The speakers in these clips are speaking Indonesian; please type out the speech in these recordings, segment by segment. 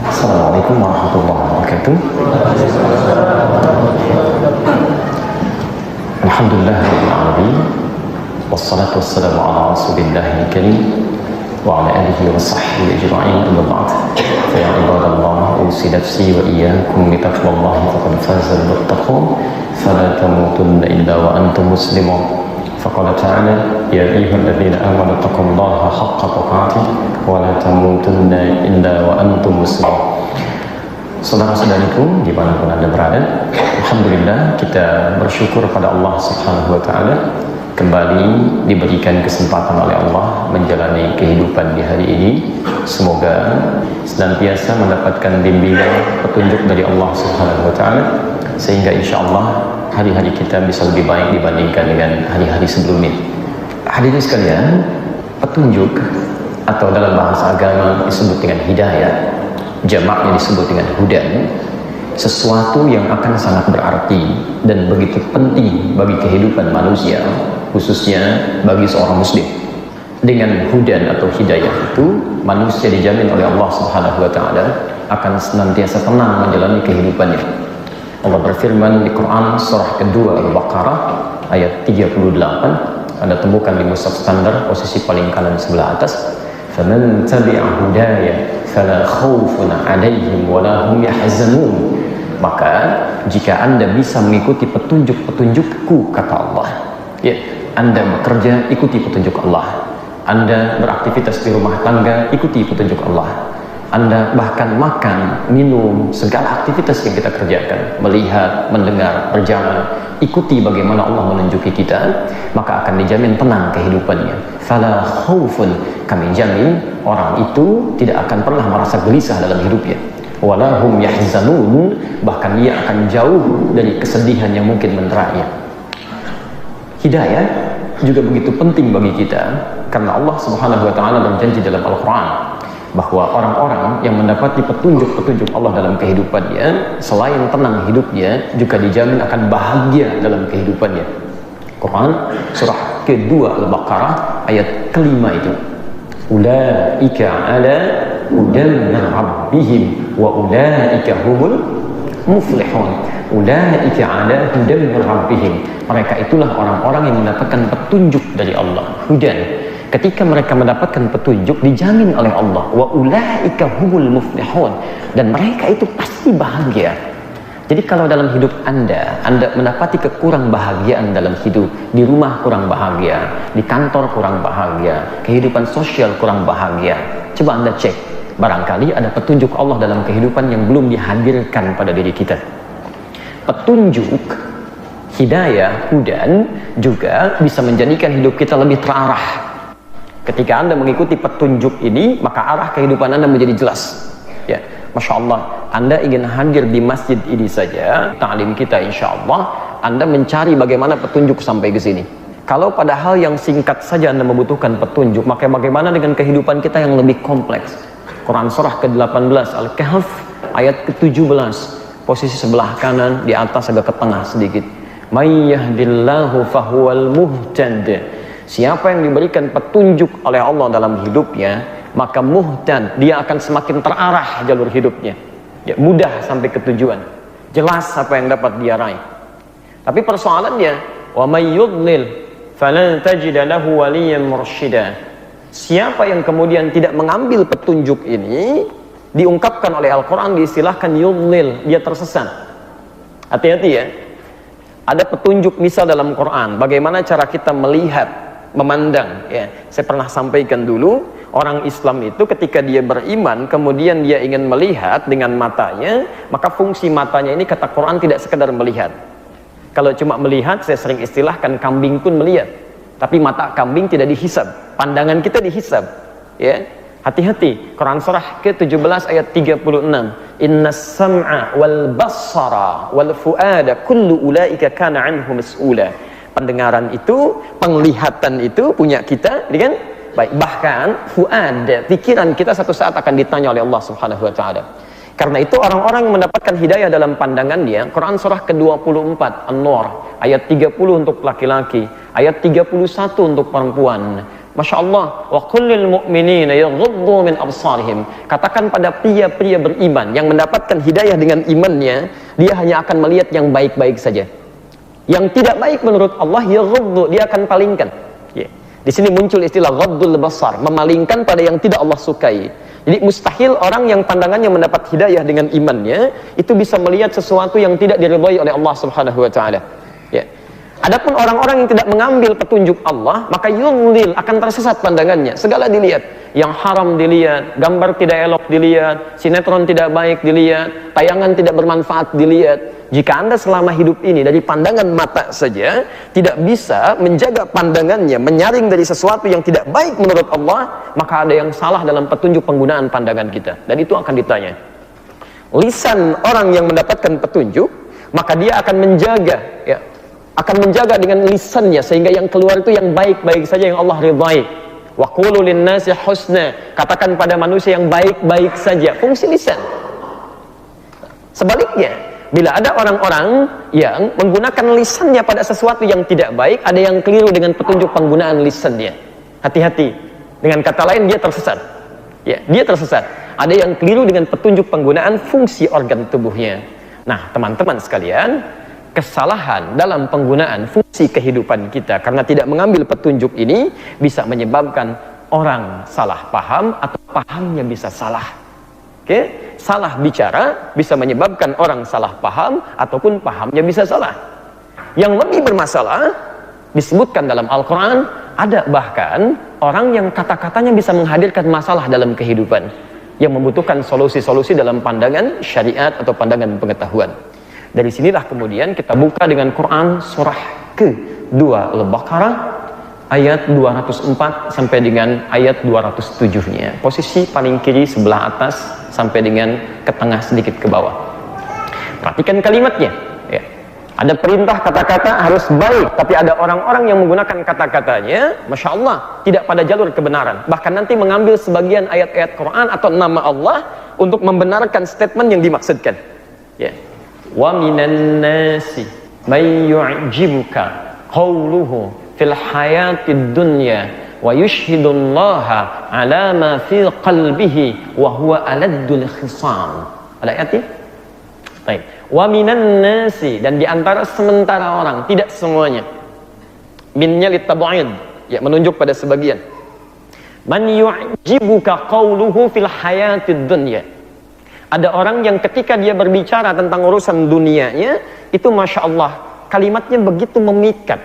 Assalamualaikum warahmatullahi wabarakatuh. Alhamdulillah rabbil alamin. Wassalatu wassalamu ala Rasulillahil karim wa ala alihi wa sahbihi ajma'in. Amma ba'd. Fa ya ibadallah, usi nafsi wa iyyakum bi taqwallahi faqad faza al-muttaqun. Fala tamutunna illa wa antum muslimun. فقال تعالى يا أيها الذين آمنوا اتقوا الله حق تقاته ولا تموتن إلا وأنتم مسلمون. Saudara-saudariku dimanapun Anda berada, Alhamdulillah kita bersyukur pada Allah Subhanahu wa Ta'ala kembali diberikan kesempatan oleh Allah menjalani kehidupan di hari ini. Semoga senantiasa mendapatkan bimbingan petunjuk dari Allah Subhanahu wa Ta'ala sehingga insya Allah hari-hari kita bisa lebih baik dibandingkan dengan hari-hari sebelumnya. Hadirin sekalian, petunjuk atau dalam bahasa agama disebut dengan hidayah, jamaknya disebut dengan hudan, sesuatu yang akan sangat berarti dan begitu penting bagi kehidupan manusia, khususnya bagi seorang muslim. Dengan hudan atau hidayah itu, manusia dijamin oleh Allah Subhanahu wa Ta'ala akan senantiasa tenang menjalani kehidupannya. Allah berfirman di Quran surah kedua Al-Baqarah ayat 38. Anda temukan di mushaf standar posisi paling kanan sebelah atas. Faman tabi'a hudaya fala khaufun 'alaihim wa la hum yahzanun. Maka jika Anda bisa mengikuti petunjuk-petunjukku, kata Allah, ya, Anda bekerja ikuti petunjuk Allah. Anda beraktivitas di rumah tangga ikuti petunjuk Allah. Anda bahkan makan, minum, segala aktivitas yang kita kerjakan, melihat, mendengar, berjalan, ikuti bagaimana Allah menunjuki kita, maka akan dijamin tenang kehidupannya. Fala khaufun, kami jamin orang itu tidak akan pernah merasa gelisah dalam hidupnya. Wala hum yahzanun, bahkan ia akan jauh dari kesedihan yang mungkin menderanya. Hidayah juga begitu penting bagi kita karena Allah Subhanahu wa Ta'ala berjanji dalam Al-Quran bahwa orang-orang yang mendapati petunjuk-petunjuk Allah dalam kehidupannya, selain tenang hidupnya, juga dijamin akan bahagia dalam kehidupannya. Quran surah kedua Al-Baqarah ayat kelima itu, ulaika ala hudan min rabbihim wa ulaika humul muflihun. Ulaika ala hudan min rabbihim, mereka itulah orang-orang yang mendapatkan petunjuk dari Allah, hudan. Ketika mereka mendapatkan petunjuk dijamin oleh Allah, wa ulaika humul muflihun, dan mereka itu pasti bahagia. Jadi kalau dalam hidup Anda mendapati kekurang bahagiaan dalam hidup, di rumah kurang bahagia, di kantor kurang bahagia, kehidupan sosial kurang bahagia, coba Anda cek, barangkali ada petunjuk Allah dalam kehidupan yang belum dihadirkan pada diri kita. Petunjuk hidayah, hudan juga bisa menjadikan hidup kita lebih terarah. Ketika Anda mengikuti petunjuk ini, maka arah kehidupan Anda menjadi jelas. Ya, Masya Allah, Anda ingin hadir di masjid ini saja, ta'lim kita insya Allah, Anda mencari bagaimana petunjuk sampai ke sini. Kalau pada hal yang singkat saja Anda membutuhkan petunjuk, maka bagaimana dengan kehidupan kita yang lebih kompleks? Quran surah ke-18 Al-Kahf ayat ke-17, posisi sebelah kanan, di atas agak ke tengah sedikit. May yahdillahu fahuwal muhtad. Siapa yang diberikan petunjuk oleh Allah dalam hidupnya, maka muhtad, dia akan semakin terarah jalur hidupnya. Ya, mudah sampai ke tujuan. Jelas apa yang dapat dia raih. Tapi persoalannya, wa may yudlil falan tajida lahu waliyyan mursyida. Siapa yang kemudian tidak mengambil petunjuk ini, diungkapkan oleh Al-Quran, diistilahkan yudlil, dia tersesat. Hati-hati ya. Ada petunjuk misal dalam Quran, bagaimana cara kita melihat, memandang, ya. Saya pernah sampaikan dulu, orang Islam itu ketika dia beriman, kemudian dia ingin melihat dengan matanya, maka fungsi matanya ini kata Quran tidak sekedar melihat. Kalau cuma melihat, saya sering istilahkan kambing pun melihat, tapi mata kambing tidak dihisab, pandangan kita dihisab, ya. Hati-hati. Quran surah ke-17 ayat 36, innas sam'a wal basara wal fu'ada kullu ulaika kana anhu mas'ula. Pendengaran itu, penglihatan itu punya kita, kan? Baik, bahkan fuad, pikiran kita satu saat akan ditanya oleh Allah Subhanahu wa Ta'ala. Karena itu orang-orang yang mendapatkan hidayah dalam pandangan dia, Quran surah ke-24 An-Nur ayat 30 untuk laki-laki, ayat 31 untuk perempuan. Masya Allah, wa kullil mu'minina yaghuddu min absarihim. Katakan pada pria-pria beriman yang mendapatkan hidayah dengan imannya, dia hanya akan melihat yang baik-baik saja. Yang tidak baik menurut Allah, yaghuddu, dia akan palingkan. Ya. Di sini muncul istilah ghaddul basar, memalingkan pada yang tidak Allah sukai. Jadi mustahil orang yang pandangannya mendapat hidayah dengan imannya itu bisa melihat sesuatu yang tidak diridhai oleh Allah Subhanahu wa taala. Ya. Adapun orang-orang yang tidak mengambil petunjuk Allah, maka yudlil, akan tersesat pandangannya. Segala dilihat, yang haram dilihat, gambar tidak elok dilihat, sinetron tidak baik dilihat, tayangan tidak bermanfaat dilihat. Jika Anda selama hidup ini dari pandangan mata saja tidak bisa menjaga pandangannya, menyaring dari sesuatu yang tidak baik menurut Allah, maka ada yang salah dalam petunjuk penggunaan pandangan kita. Dan itu akan ditanya. Lisan orang yang mendapatkan petunjuk, maka dia akan menjaga, ya, akan menjaga dengan lisannya sehingga yang keluar itu yang baik-baik saja, yang Allah ridhai. Wa qulu lin-nasi husna, katakan pada manusia yang baik-baik saja. Fungsi lisan. Sebaliknya, bila ada orang-orang yang menggunakan lisannya pada sesuatu yang tidak baik, ada yang keliru dengan petunjuk penggunaan lisannya. Hati-hati. Dengan kata lain, dia tersesat. Ya, dia tersesat. Ada yang keliru dengan petunjuk penggunaan fungsi organ tubuhnya. Nah, teman-teman sekalian, kesalahan dalam penggunaan fungsi kehidupan kita karena tidak mengambil petunjuk ini bisa menyebabkan orang salah paham atau pahamnya bisa salah. Oke? Salah bicara bisa menyebabkan orang salah paham ataupun pahamnya bisa salah. Yang lebih bermasalah disebutkan dalam Al-Quran, ada bahkan orang yang kata-katanya bisa menghadirkan masalah dalam kehidupan yang membutuhkan solusi-solusi dalam pandangan syariat atau pandangan pengetahuan. Dari sinilah kemudian kita buka dengan Quran surah ke-2 Al-Baqarah ayat 204 sampai dengan ayat 207-nya. Posisi paling kiri sebelah atas sampai dengan ke tengah sedikit ke bawah. Perhatikan kalimatnya. Ya. Ada perintah kata-kata harus baik, tapi ada orang-orang yang menggunakan kata-katanya, Masya Allah, tidak pada jalur kebenaran. Bahkan nanti mengambil sebagian ayat-ayat Quran atau nama Allah untuk membenarkan statement yang dimaksudkan. Ya. Wa minan nasi may yu'jibuka qawluhu fil hayatid dunya wa yushhidullaha ala ma fi qalbihi wa huwa aladdul khisam. Ada ayat ini? Baik. Wa minan nasi, dan di antara sementara orang, tidak semuanya. Minnya litab'id, ya, menunjuk pada sebagian. Man yu'jibuka qawluhu fil hayatid dunya. Ada orang yang ketika dia berbicara tentang urusan dunianya, itu Masya Allah, kalimatnya begitu memikat,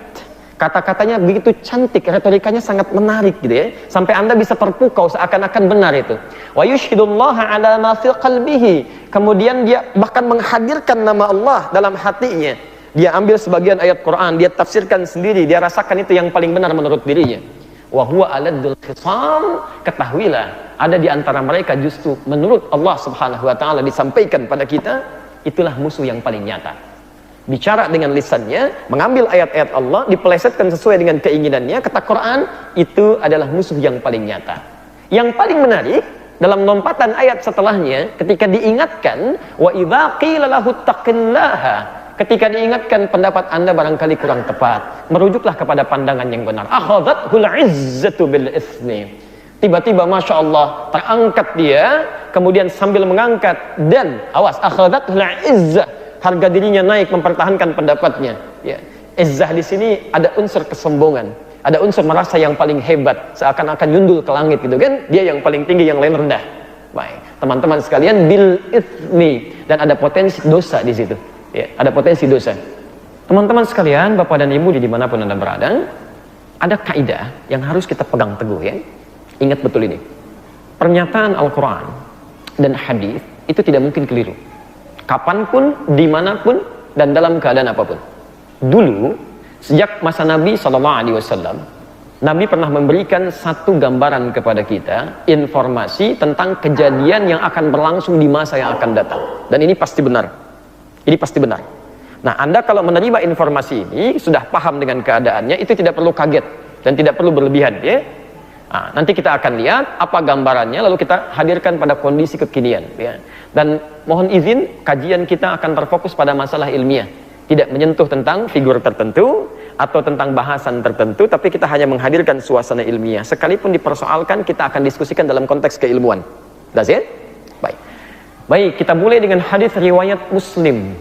kata-katanya begitu cantik, retorikanya sangat menarik gitu ya, sampai Anda bisa terpukau seakan-akan benar itu. Wa yushhidullaha ala ma fi qalbihi, kemudian dia bahkan menghadirkan nama Allah dalam hatinya. Dia ambil sebagian ayat Quran, dia tafsirkan sendiri, dia rasakan itu yang paling benar menurut dirinya. Wa huwa aladdul khisam, ketahuilah ada di antara mereka justru menurut Allah Subhanahu wa taala disampaikan pada kita, itulah musuh yang paling nyata. Bicara dengan lisannya, mengambil ayat-ayat Allah, dipelesetkan sesuai dengan keinginannya, kata Quran, itu adalah musuh yang paling nyata. Yang paling menarik, dalam lompatan ayat setelahnya, ketika diingatkan, wa idza qila lahu taqillaha, ketika diingatkan pendapat Anda barangkali kurang tepat, merujuklah kepada pandangan yang benar. Akhadhathul izzatu bil itsmi. Tiba-tiba Masya Allah terangkat dia, kemudian sambil mengangkat dan awas, akhadhathul izzah, harga dirinya naik mempertahankan pendapatnya. Ya. Izzah di sini ada unsur kesombongan, ada unsur merasa yang paling hebat, seakan-akan nyundul ke langit gitu kan? Dia yang paling tinggi, yang lain rendah. Baik, teman-teman sekalian, bil itsmi, dan ada potensi dosa di situ. Ya, ada potensi dosa. Teman-teman sekalian, Bapak dan Ibu di dimanapun Anda berada, ada kaidah yang harus kita pegang teguh ya. Ingat betul ini. Pernyataan Al-Quran dan hadis itu tidak mungkin keliru. Kapanpun, dimanapun, dan dalam keadaan apapun. Dulu, sejak masa Nabi SAW, Nabi pernah memberikan satu gambaran kepada kita, informasi tentang kejadian yang akan berlangsung di masa yang akan datang. Dan ini pasti benar. Ini pasti benar. Nah, Anda kalau menerima informasi ini, sudah paham dengan keadaannya, itu tidak perlu kaget dan tidak perlu berlebihan ya. Nah, nanti kita akan lihat apa gambarannya, lalu kita hadirkan pada kondisi kekinian ya. Dan mohon izin, kajian kita akan terfokus pada masalah ilmiah, tidak menyentuh tentang figur tertentu atau tentang bahasan tertentu, tapi kita hanya menghadirkan suasana ilmiah. Sekalipun dipersoalkan, kita akan diskusikan dalam konteks keilmuan. That's it? Baik. Baik, kita mulai dengan hadis riwayat Muslim.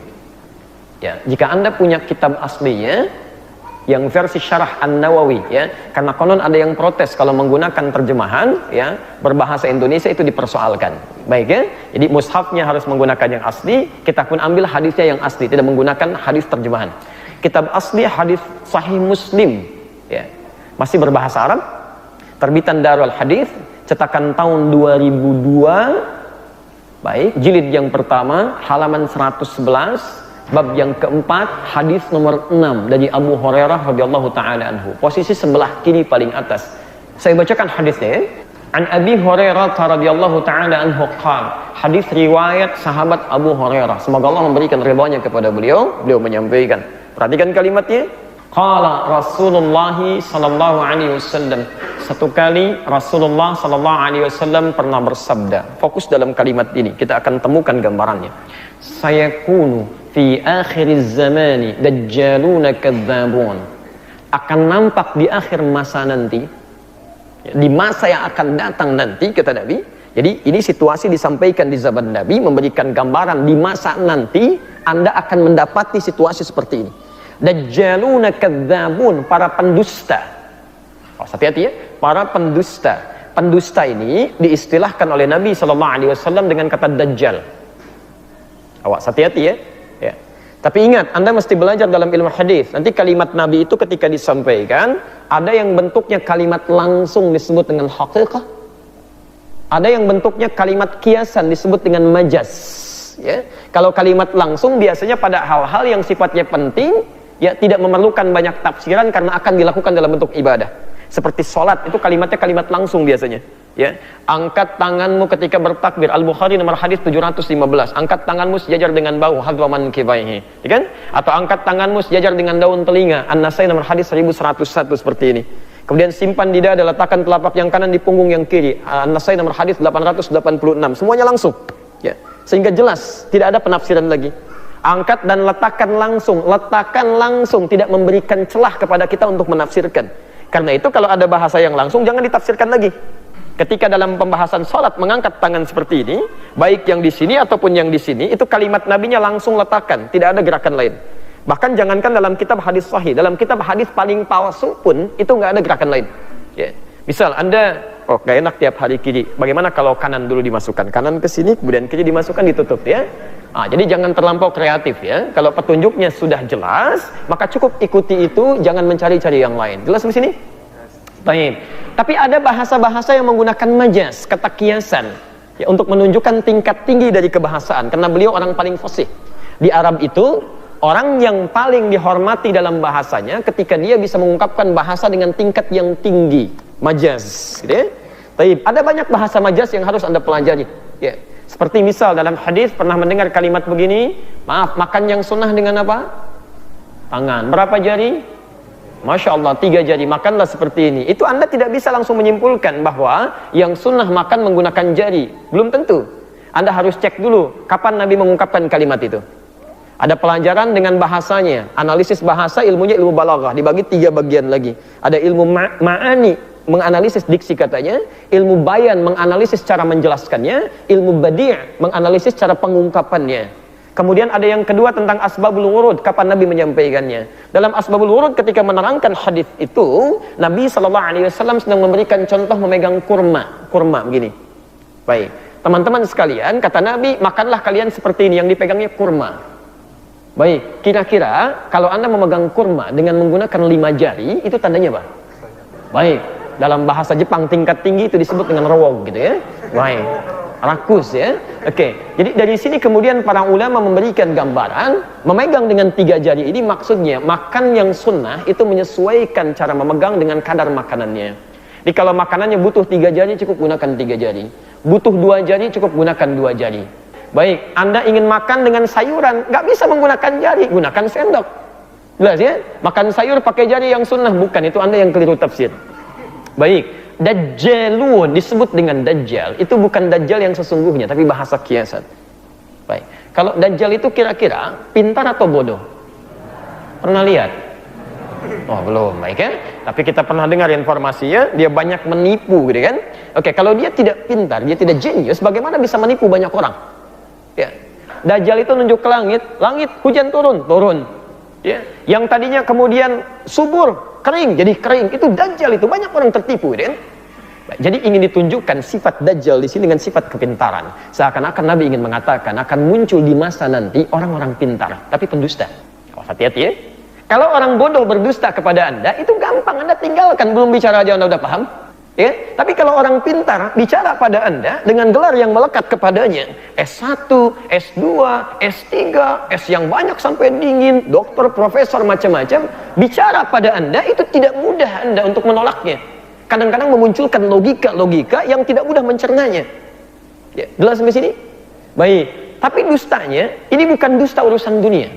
Ya, jika Anda punya kitab aslinya yang versi Syarah An-Nawawi, ya, karena konon ada yang protes kalau menggunakan terjemahan ya berbahasa Indonesia itu dipersoalkan. Baik ya, jadi mushafnya harus menggunakan yang asli, kita pun ambil hadisnya yang asli, tidak menggunakan hadis terjemahan. Kitab asli hadis Sahih Muslim, ya, masih berbahasa Arab, terbitan Darul Hadis, cetakan tahun 2002, baik, jilid yang pertama, halaman 111. Bab yang keempat, hadis nomor 6 dari Abu Hurairah radhiyallahu taala anhu. Posisi sebelah kiri paling atas. Saya bacakan hadisnya. An Abi Hurairah radhiyallahu taala anhu qala. Hadis riwayat sahabat Abu Hurairah. Semoga Allah memberikan ridhanya kepada beliau. Beliau menyampaikan. Perhatikan kalimatnya. Qala Rasulullah sallallahu alaihi wasallam. Satu kali Rasulullah sallallahu alaihi wasallam pernah bersabda. Fokus dalam kalimat ini. Kita akan temukan gambarannya. Sayakunu fi akhiriz zamani dajjaluna kadzabun. Akan nampak di akhir masa nanti, di masa yang akan datang nanti, kata Nabi. Jadi ini situasi disampaikan di zaman Nabi, memberikan gambaran di masa nanti Anda akan mendapati situasi seperti ini. Dajjaluna kadzabun, para pendusta. Oh, hati-hati ya, para pendusta. Pendusta ini diistilahkan oleh Nabi SAW dengan kata dajjal. Awas, hati-hati ya. Ya. Tapi ingat, Anda mesti belajar dalam ilmu hadis. Nanti kalimat Nabi itu ketika disampaikan, ada yang bentuknya kalimat langsung disebut dengan haqiqah. Ada yang bentuknya kalimat kiasan disebut dengan majaz. Ya. Kalau kalimat langsung biasanya pada hal-hal yang sifatnya penting, ya tidak memerlukan banyak tafsiran karena akan dilakukan dalam bentuk ibadah. Seperti sholat, itu kalimatnya kalimat langsung biasanya. Ya, angkat tanganmu ketika bertakbir. Al-Bukhari nomor hadis 715. Angkat tanganmu sejajar dengan bahu hadwaman kibaihi, ya kan? Atau angkat tanganmu sejajar dengan daun telinga. An-Nasai nomor hadis 1101 seperti ini. Kemudian simpan di dada, letakkan telapak yang kanan di punggung yang kiri. An-Nasai nomor hadis 886. Semuanya langsung. Ya, sehingga jelas, tidak ada penafsiran lagi. Angkat dan letakkan langsung, tidak memberikan celah kepada kita untuk menafsirkan. Karena itu kalau ada bahasa yang langsung jangan ditafsirkan lagi. Ketika dalam pembahasan sholat mengangkat tangan seperti ini, baik yang di sini ataupun yang di sini, itu kalimat nabinya langsung letakkan, tidak ada gerakan lain. Bahkan jangankan dalam kitab hadis sahih, dalam kitab hadis paling palsu pun itu nggak ada gerakan lain. Ya. Misal Anda, nggak enak tiap hari kiri, bagaimana kalau kanan dulu dimasukkan, kanan ke sini, kemudian kiri dimasukkan, ditutup ya. Jadi jangan terlampau kreatif ya. Kalau petunjuknya sudah jelas, maka cukup ikuti itu, jangan mencari-cari yang lain. Jelas di sini? Baik. Tapi ada bahasa-bahasa yang menggunakan majaz, kata kiasan, ya, untuk menunjukkan tingkat tinggi dari kebahasaan. Karena beliau orang paling fasih. Di Arab itu, orang yang paling dihormati dalam bahasanya ketika dia bisa mengungkapkan bahasa dengan tingkat yang tinggi, majaz. Gitu ya? Baik. Ada banyak bahasa majaz yang harus Anda pelajari. Ya. Seperti misal dalam hadis pernah mendengar kalimat begini, maaf, makan yang sunnah dengan apa? Tangan. Berapa jari? Masya Allah, 3 jari, makanlah seperti ini. Itu Anda tidak bisa langsung menyimpulkan bahwa yang sunnah makan menggunakan jari. Belum tentu. Anda harus cek dulu kapan Nabi mengungkapkan kalimat itu. Ada pelajaran dengan bahasanya. Analisis bahasa, ilmunya ilmu balaghah, dibagi 3 bagian lagi. Ada ilmu ma'ani, menganalisis diksi katanya. Ilmu bayan, menganalisis cara menjelaskannya. Ilmu badi', menganalisis cara pengungkapannya. Kemudian ada yang kedua tentang asbabul wurud, kapan Nabi menyampaikannya. Dalam asbabul wurud ketika menerangkan hadis itu, Nabi SAW sedang memberikan contoh memegang kurma begini. Baik, teman-teman sekalian, kata Nabi, makanlah kalian seperti ini, yang dipegangnya kurma. Baik, kira-kira kalau Anda memegang kurma dengan menggunakan 5 jari, itu tandanya apa? Baik, dalam bahasa Jepang tingkat tinggi itu disebut dengan rowog gitu ya. Baik. Rakus ya. Oke. Jadi dari sini kemudian para ulama memberikan gambaran memegang dengan 3 jari ini maksudnya makan yang sunnah itu menyesuaikan cara memegang dengan kadar makanannya. Jadi kalau makanannya butuh 3 jari cukup gunakan 3 jari. Butuh 2 jari cukup gunakan 2 jari. Baik, Anda ingin makan dengan sayuran, nggak bisa menggunakan jari, gunakan sendok. Jelas ya? Makan sayur pakai jari yang sunnah, bukan, itu Anda yang keliru tafsir. Baik. Dajjalun disebut dengan dajjal, itu bukan dajjal yang sesungguhnya tapi bahasa kiasan. Baik. Kalau dajjal itu kira-kira pintar atau bodoh? Pernah lihat? Oh belum, baik ya. Tapi kita pernah dengar informasinya, dia banyak menipu gitu kan. Oke, kalau dia tidak pintar, dia tidak jenius, bagaimana bisa menipu banyak orang? Ya. Dajjal itu nunjuk ke langit, langit hujan turun, turun. Ya. Yang tadinya kemudian subur, kering, jadi kering. Itu Dajjal, itu banyak orang tertipu gitu kan. Jadi ingin ditunjukkan sifat Dajjal di sini dengan sifat kepintaran. Seakan-akan Nabi ingin mengatakan akan muncul di masa nanti orang-orang pintar, tapi pendusta. Oh, hati-hati ya. Kalau orang bodoh berdusta kepada Anda, itu gampang, Anda tinggalkan, belum bicara aja Anda udah paham. Ya? Tapi kalau orang pintar bicara pada Anda dengan gelar yang melekat kepadanya, S1, S2, S3, S yang banyak sampai dingin, dokter, profesor, macam-macam, bicara pada Anda itu tidak mudah Anda untuk menolaknya. Kadang-kadang memunculkan logika-logika yang tidak mudah mencernanya. Ya, jelas sampai sini? Baik. Tapi dustanya, ini bukan dusta urusan dunia.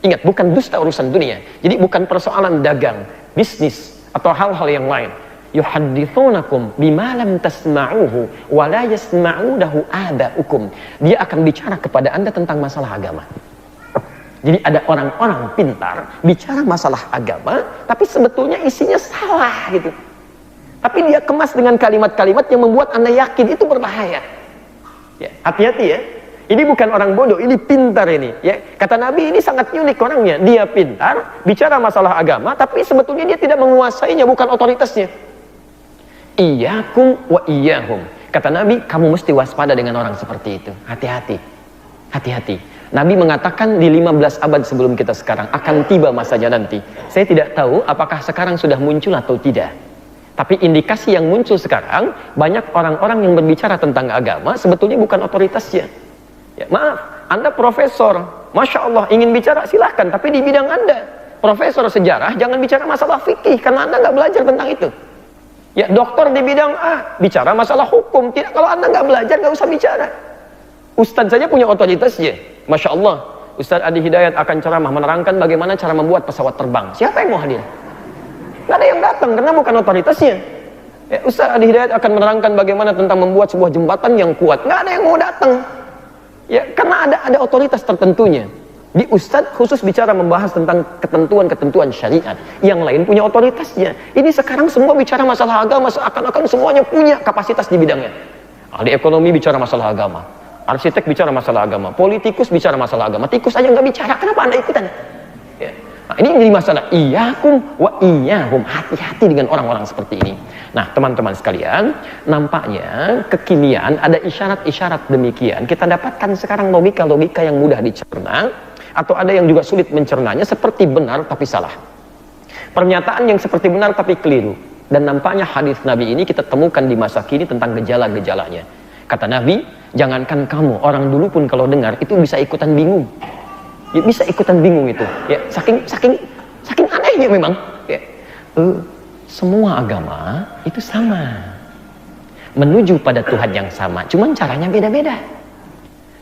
Ingat, bukan dusta urusan dunia. Jadi bukan persoalan dagang, bisnis, atau hal-hal yang lain. Yuhaddithunakum bima lam tasma'uhu wa la yasma'udahu aba'ukum. Dia akan bicara kepada Anda tentang masalah agama. Jadi ada orang-orang pintar bicara masalah agama, tapi sebetulnya isinya salah gitu. Tapi dia kemas dengan kalimat-kalimat yang membuat Anda yakin itu berbahaya. Ya, hati-hati ya. Ini bukan orang bodoh, ini pintar ini. Ya, kata Nabi ini sangat unik orangnya. Dia pintar, bicara masalah agama, tapi sebetulnya dia tidak menguasainya, bukan otoritasnya. Iyyakum wa iyyahum. Kata Nabi, kamu mesti waspada dengan orang seperti itu. Hati-hati. Hati-hati. Nabi mengatakan di 15 abad sebelum kita sekarang akan tiba masanya nanti. Saya tidak tahu apakah sekarang sudah muncul atau tidak. Tapi indikasi yang muncul sekarang, banyak orang-orang yang berbicara tentang agama sebetulnya bukan otoritasnya. Ya, maaf, Anda profesor, Masya Allah, ingin bicara silahkan, tapi di bidang Anda profesor sejarah, jangan bicara masalah fikih, karena Anda nggak belajar tentang itu. Ya, dokter di bidang A, bicara masalah hukum, tidak, kalau Anda nggak belajar, nggak usah bicara. Ustadz saja punya otoritasnya, Masya Allah. Ustadz Adi Hidayat akan ceramah menerangkan bagaimana cara membuat pesawat terbang. Siapa yang mau hadir? Nggak ada yang datang, karena bukan otoritasnya. Ya, Ustadz Adi Hidayat akan menerangkan bagaimana tentang membuat sebuah jembatan yang kuat. Nggak ada yang mau datang. Ya, karena ada otoritas tertentunya. Di Ustadz khusus bicara membahas tentang ketentuan-ketentuan syariat. Yang lain punya otoritasnya. Ini sekarang semua bicara masalah agama, seakan-akan semuanya punya kapasitas di bidangnya. Ahli ekonomi bicara masalah agama, arsitek bicara masalah agama, politikus bicara masalah agama. Tikus aja nggak bicara, kenapa Anda ikutan? Ya. Nah, ini jadi masalah. Iyyakum wa iyyahum. Hati-hati dengan orang-orang seperti ini. Nah, teman-teman sekalian, nampaknya kekinian ada isyarat-isyarat demikian. Kita dapatkan sekarang logika-logika yang mudah dicerna, atau ada yang juga sulit mencernanya, seperti benar tapi salah. Pernyataan yang seperti benar tapi keliru. Dan nampaknya hadis Nabi ini kita temukan di masa kini tentang gejala-gejalanya. Kata Nabi, jangankan kamu, orang dulu pun kalau dengar itu bisa ikutan bingung. Ya, bisa ikutan bingung itu. Ya, saking anehnya memang. Ya. Semua agama itu sama, menuju pada Tuhan yang sama, cuman caranya beda-beda.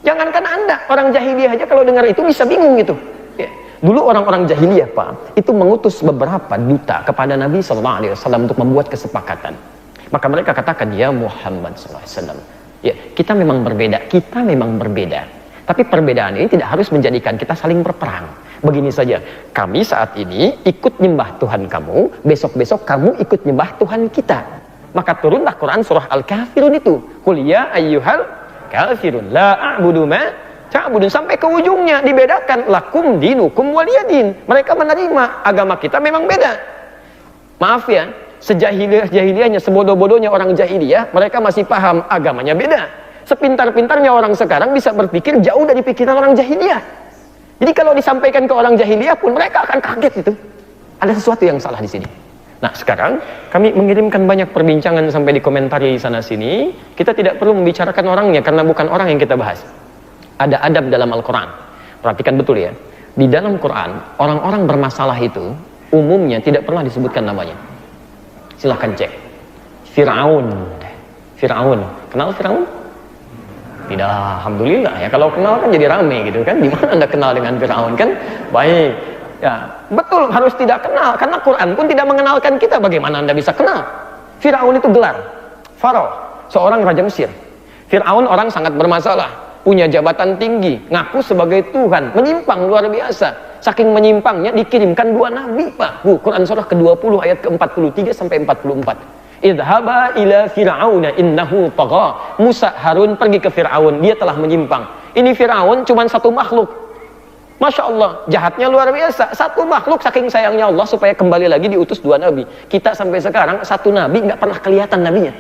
Jangankan Anda, orang jahiliyah aja kalau dengar itu bisa bingung gitu. Ya. Dulu orang-orang jahiliyah Pak, itu mengutus beberapa duta kepada Nabi SAW untuk membuat kesepakatan. Maka mereka katakan, ya Muhammad SAW, ya kita memang berbeda, tapi perbedaan ini tidak harus menjadikan kita saling berperang. Begini saja, kami saat ini ikut nyembah Tuhan kamu, besok-besok kamu ikut nyembah Tuhan kita. Maka turunlah Quran surah Al-Kafirun itu. Qul ya ayyuhal kafirun la a'budu ma ta'budun, sampai ke ujungnya dibedakan, lakum dinukum waliyadin. Mereka menerima agama kita memang beda. Maaf ya, sejahiliyah-jahiliyahnya, sebodoh-bodohnya orang jahiliyah, mereka masih paham agamanya beda. Sepintar-pintarnya orang sekarang bisa berpikir jauh dari pikiran orang jahiliyah. Jadi kalau disampaikan ke orang jahiliyah pun mereka akan kaget itu. Ada sesuatu yang salah di sini. Nah, sekarang kami mengirimkan banyak perbincangan sampai dikomentari sana sini. Kita tidak perlu membicarakan orangnya karena bukan orang yang kita bahas. Ada adab dalam Al-Quran. Perhatikan betul ya. Di dalam Quran, orang-orang bermasalah itu umumnya tidak pernah disebutkan namanya. Silahkan cek. Fir'aun. Kenal Fir'aun? Tidak, alhamdulillah ya. Kalau kenal kan jadi rame gitu kan. Gimana Anda kenal dengan Fir'aun kan? Baik. Ya, betul harus tidak kenal karena Quran pun tidak mengenalkan kita. Bagaimana Anda bisa kenal? Fir'aun itu gelar. Faraoh, seorang raja Mesir. Fir'aun orang sangat bermasalah, punya jabatan tinggi, ngaku sebagai Tuhan, menyimpang luar biasa. saking menyimpangnya dikirimkan dua nabi, Pak. Quran surah ke-20 ayat ke-43 sampai 44. Idhaba ila fir'auna innahu tagha. Musa Harun pergi ke Fir'aun, dia telah menyimpang. Ini Fir'aun cuma satu makhluk. Masya Allah, jahatnya luar biasa. Satu makhluk saking sayangnya Allah supaya kembali lagi diutus dua nabi. Kita sampai sekarang satu nabi nggak pernah kelihatan nabinya.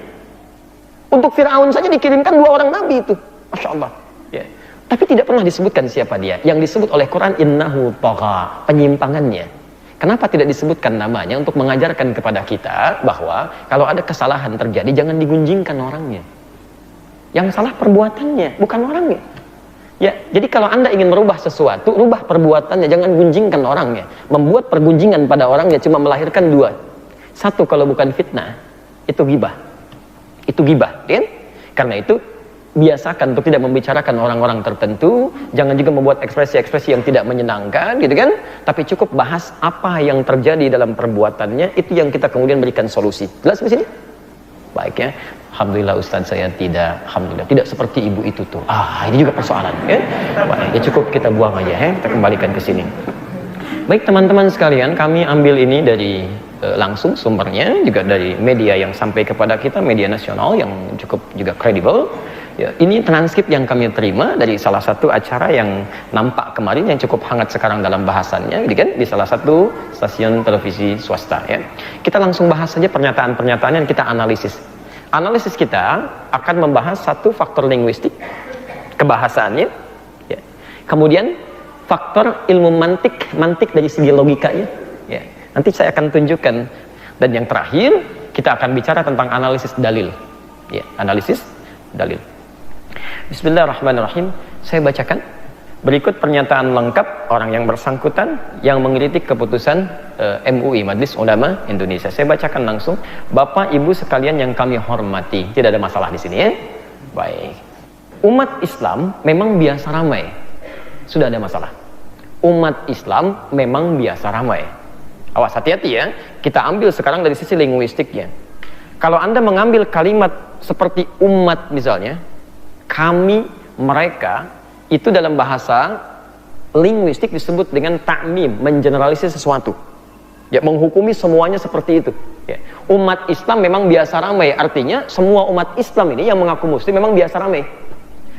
Untuk Fir'aun saja dikirimkan dua orang nabi itu. Masya Allah. Ya. Tapi tidak pernah disebutkan siapa dia. Yang disebut oleh Quran innahu tagha, penyimpangannya. Kenapa tidak disebutkan namanya? Untuk mengajarkan kepada kita bahwa kalau ada kesalahan terjadi jangan digunjingkan orangnya. Yang salah perbuatannya, bukan orangnya. Ya, jadi kalau Anda ingin merubah sesuatu, rubah perbuatannya, jangan gunjingkan orangnya. Membuat pergunjingan pada orangnya cuma melahirkan dua. Satu, kalau bukan fitnah, itu ghibah. Itu ghibah, kan? Karena itu biasakan untuk tidak membicarakan orang-orang tertentu, jangan juga membuat ekspresi-ekspresi yang tidak menyenangkan, gitu kan? Tapi cukup bahas apa yang terjadi dalam perbuatannya, itu yang kita kemudian berikan solusi. Jelas di sini? Baik ya. Alhamdulillah Ustaz saya tidak, alhamdulillah tidak seperti ibu itu tuh. Ini juga persoalan ya. Baik, ya cukup kita buang aja ya. Kita kembalikan ke sini. Baik teman-teman sekalian, kami ambil ini dari langsung sumbernya juga dari media yang sampai kepada kita, media nasional yang cukup juga kredibel. Ya, ini transkrip yang kami terima dari salah satu acara yang nampak kemarin yang cukup hangat sekarang dalam bahasannya, gitu kan, di salah satu stasiun televisi swasta ya. Kita langsung bahas saja pernyataan-pernyataan yang kita analisis. Analisis kita akan membahas satu faktor linguistik, kebahasaannya, ya. Kemudian faktor ilmu mantik dari segi logikanya, ya. Nanti saya akan tunjukkan. Dan yang terakhir kita akan bicara tentang analisis dalil, ya. Analisis dalil. Bismillahirrahmanirrahim. Saya bacakan berikut pernyataan lengkap orang yang bersangkutan yang mengkritik keputusan MUI, Majelis Ulama Indonesia. Saya bacakan langsung. Bapak Ibu sekalian yang kami hormati, tidak ada masalah di sini ya. Baik. Umat Islam memang biasa ramai. Sudah ada masalah. Umat Islam memang biasa ramai. Awas, hati-hati ya. Kita ambil sekarang dari sisi linguistiknya. Kalau Anda mengambil kalimat seperti umat misalnya, kami, mereka, itu dalam bahasa linguistik disebut dengan ta'mim, mengeneralisir sesuatu. Ya, menghukumi semuanya seperti itu. Ya. Umat Islam memang biasa ramai, artinya semua umat Islam ini yang mengaku muslim memang biasa ramai.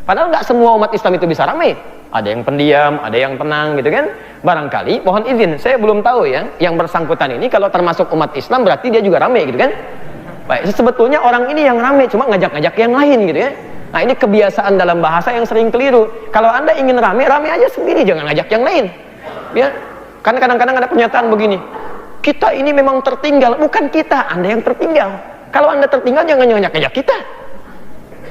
Padahal nggak semua umat Islam itu bisa ramai. Ada yang pendiam, ada yang tenang, gitu kan? Barangkali, mohon izin, saya belum tahu ya, yang bersangkutan ini kalau termasuk umat Islam berarti dia juga ramai, gitu kan? Baik, sebetulnya orang ini yang ramai, cuma ngajak-ngajak yang lain, gitu ya. Nah, ini kebiasaan dalam bahasa yang sering keliru. Kalau Anda ingin rame, rame aja sendiri, jangan ngajak yang lain. Ya, kan kadang-kadang ada pernyataan begini, kita ini memang tertinggal, bukan kita, Anda yang tertinggal. Kalau Anda tertinggal, jangan ngajak-ngajak kita.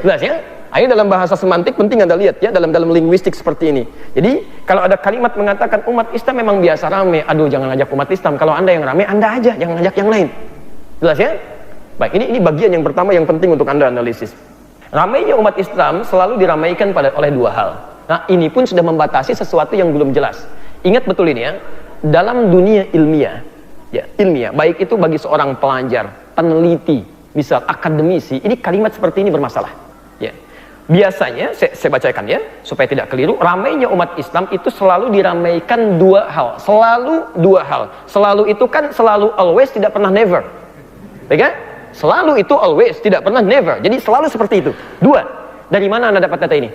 Jelas ya? Ini dalam bahasa semantik penting Anda lihat ya, dalam linguistik seperti ini. Jadi, kalau ada kalimat mengatakan umat Islam memang biasa rame, aduh jangan ngajak umat Islam. Kalau Anda yang rame, Anda aja, jangan ngajak yang lain. Jelas ya? Baik, ini bagian yang pertama yang penting untuk Anda analisis. Ramainya umat Islam selalu diramaikan oleh dua hal. Nah, ini pun sudah membatasi sesuatu yang belum jelas. Ingat betul ini ya, dalam dunia ilmiah, ya, ilmiah, baik itu bagi seorang pelajar, peneliti, misal akademisi, ini kalimat seperti ini bermasalah. Ya. Biasanya, saya bacakan ya, supaya tidak keliru, ramainya umat Islam itu selalu diramaikan dua hal. Selalu dua hal. Selalu itu kan selalu always, tidak pernah never. Baik kan? Selalu itu always, tidak pernah never. Jadi selalu seperti itu. Dua. Dari mana Anda dapat data ini?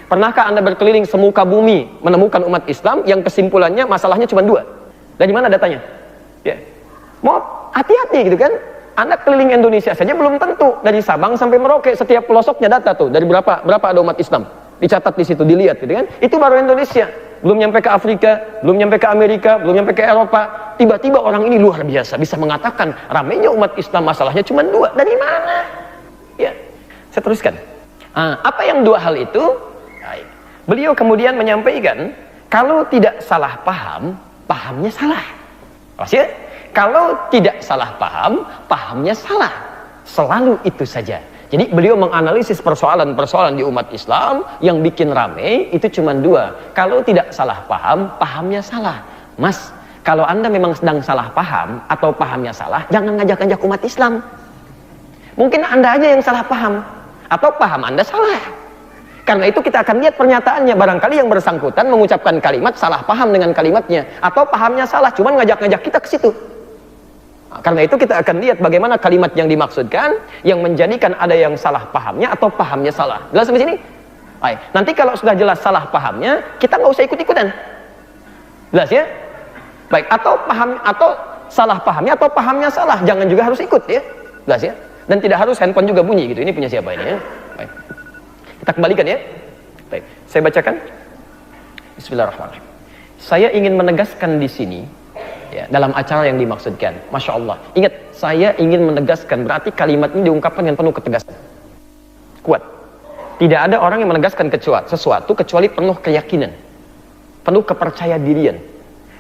Pernahkah Anda berkeliling semuka bumi menemukan umat Islam yang kesimpulannya masalahnya cuma dua? Dari mana datanya? Ya. Mau hati-hati gitu kan? Anda keliling Indonesia saja belum tentu. Dari Sabang sampai Merauke setiap pelosoknya data tuh. Dari berapa ada umat Islam. Dicatat di situ, dilihat gitu kan? Itu baru Indonesia. Belum nyampe ke Afrika, belum nyampe ke Amerika, belum nyampe ke Eropa. Tiba-tiba orang ini luar biasa bisa mengatakan ramainya umat Islam masalahnya cuma dua. Dari mana? Ya, saya teruskan. Apa yang dua hal itu? Beliau kemudian menyampaikan kalau tidak salah paham, pahamnya salah. Maksudnya, kalau tidak salah paham, pahamnya salah. Selalu itu saja. Jadi beliau menganalisis persoalan-persoalan di umat Islam yang bikin rame itu cuma dua. Kalau tidak salah paham, pahamnya salah. Mas, kalau Anda memang sedang salah paham atau pahamnya salah, jangan ngajak-ngajak umat Islam. Mungkin Anda aja yang salah paham atau paham Anda salah. Karena itu kita akan lihat pernyataannya. Barangkali yang bersangkutan mengucapkan kalimat salah paham dengan kalimatnya, atau pahamnya salah, cuman ngajak-ngajak kita ke situ. Karena itu kita akan lihat bagaimana kalimat yang dimaksudkan yang menjadikan ada yang salah pahamnya atau pahamnya salah. Jelas sampai sini? Baik. Nanti kalau sudah jelas salah pahamnya, kita nggak usah ikut-ikutan. Jelas ya? Baik. Atau salah pahamnya atau pahamnya salah, jangan juga harus ikut ya. Jelas ya? Dan tidak harus handphone juga bunyi gitu. Ini punya siapa ini ya? Baik. Kita kembalikan ya. Baik. Saya bacakan. Bismillahirrahmanirrahim. Saya ingin menegaskan di sini ya, dalam acara yang dimaksudkan. Masya Allah. Ingat, saya ingin menegaskan, berarti kalimat ini diungkapkan dengan penuh ketegasan. Kuat. Tidak ada orang yang menegaskan sesuatu kecuali penuh keyakinan, penuh kepercayaan dirian.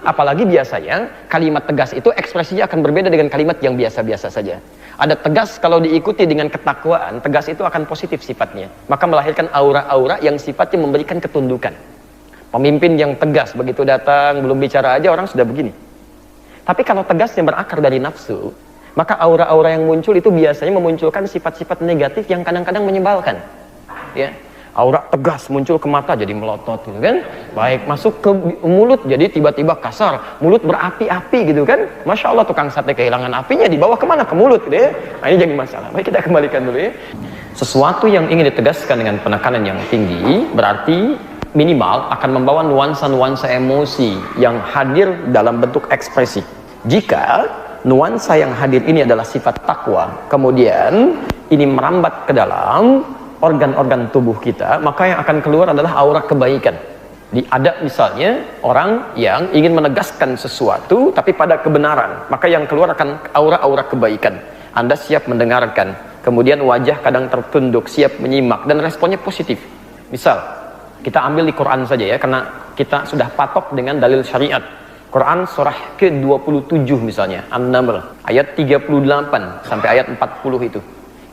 Apalagi biasanya kalimat tegas itu ekspresinya akan berbeda dengan kalimat yang biasa-biasa saja. Ada tegas kalau diikuti dengan ketakwaan, tegas itu akan positif sifatnya. Maka melahirkan aura-aura yang sifatnya memberikan ketundukan. Pemimpin yang tegas begitu datang, belum bicara aja orang sudah begini. Tapi kalau tegasnya berakar dari nafsu, maka aura-aura yang muncul itu biasanya memunculkan sifat-sifat negatif yang kadang-kadang menyebalkan. Ya. Aura tegas muncul ke mata jadi melotot gitu kan. Baik, masuk ke mulut jadi tiba-tiba kasar, mulut berapi-api gitu kan. Masya Allah, tukang sate kehilangan apinya, dibawa kemana? Ke mulut gitu ya. Nah, ini jadi masalah. Baik, kita kembalikan dulu ya. Sesuatu yang ingin ditegaskan dengan penekanan yang tinggi berarti minimal akan membawa nuansa-nuansa emosi yang hadir dalam bentuk ekspresi. Jika nuansa yang hadir ini adalah sifat takwa, kemudian ini merambat ke dalam organ-organ tubuh kita, maka yang akan keluar adalah aura kebaikan. Ada misalnya orang yang ingin menegaskan sesuatu tapi pada kebenaran, maka yang keluar akan aura-aura kebaikan. Anda siap mendengarkan, kemudian wajah kadang tertunduk, siap menyimak, dan responnya positif. Misal, kita ambil di Quran saja ya, karena kita sudah patok dengan dalil syariat. Quran surah ke-27 misalnya, An-Naml, ayat 38 sampai ayat 40 itu.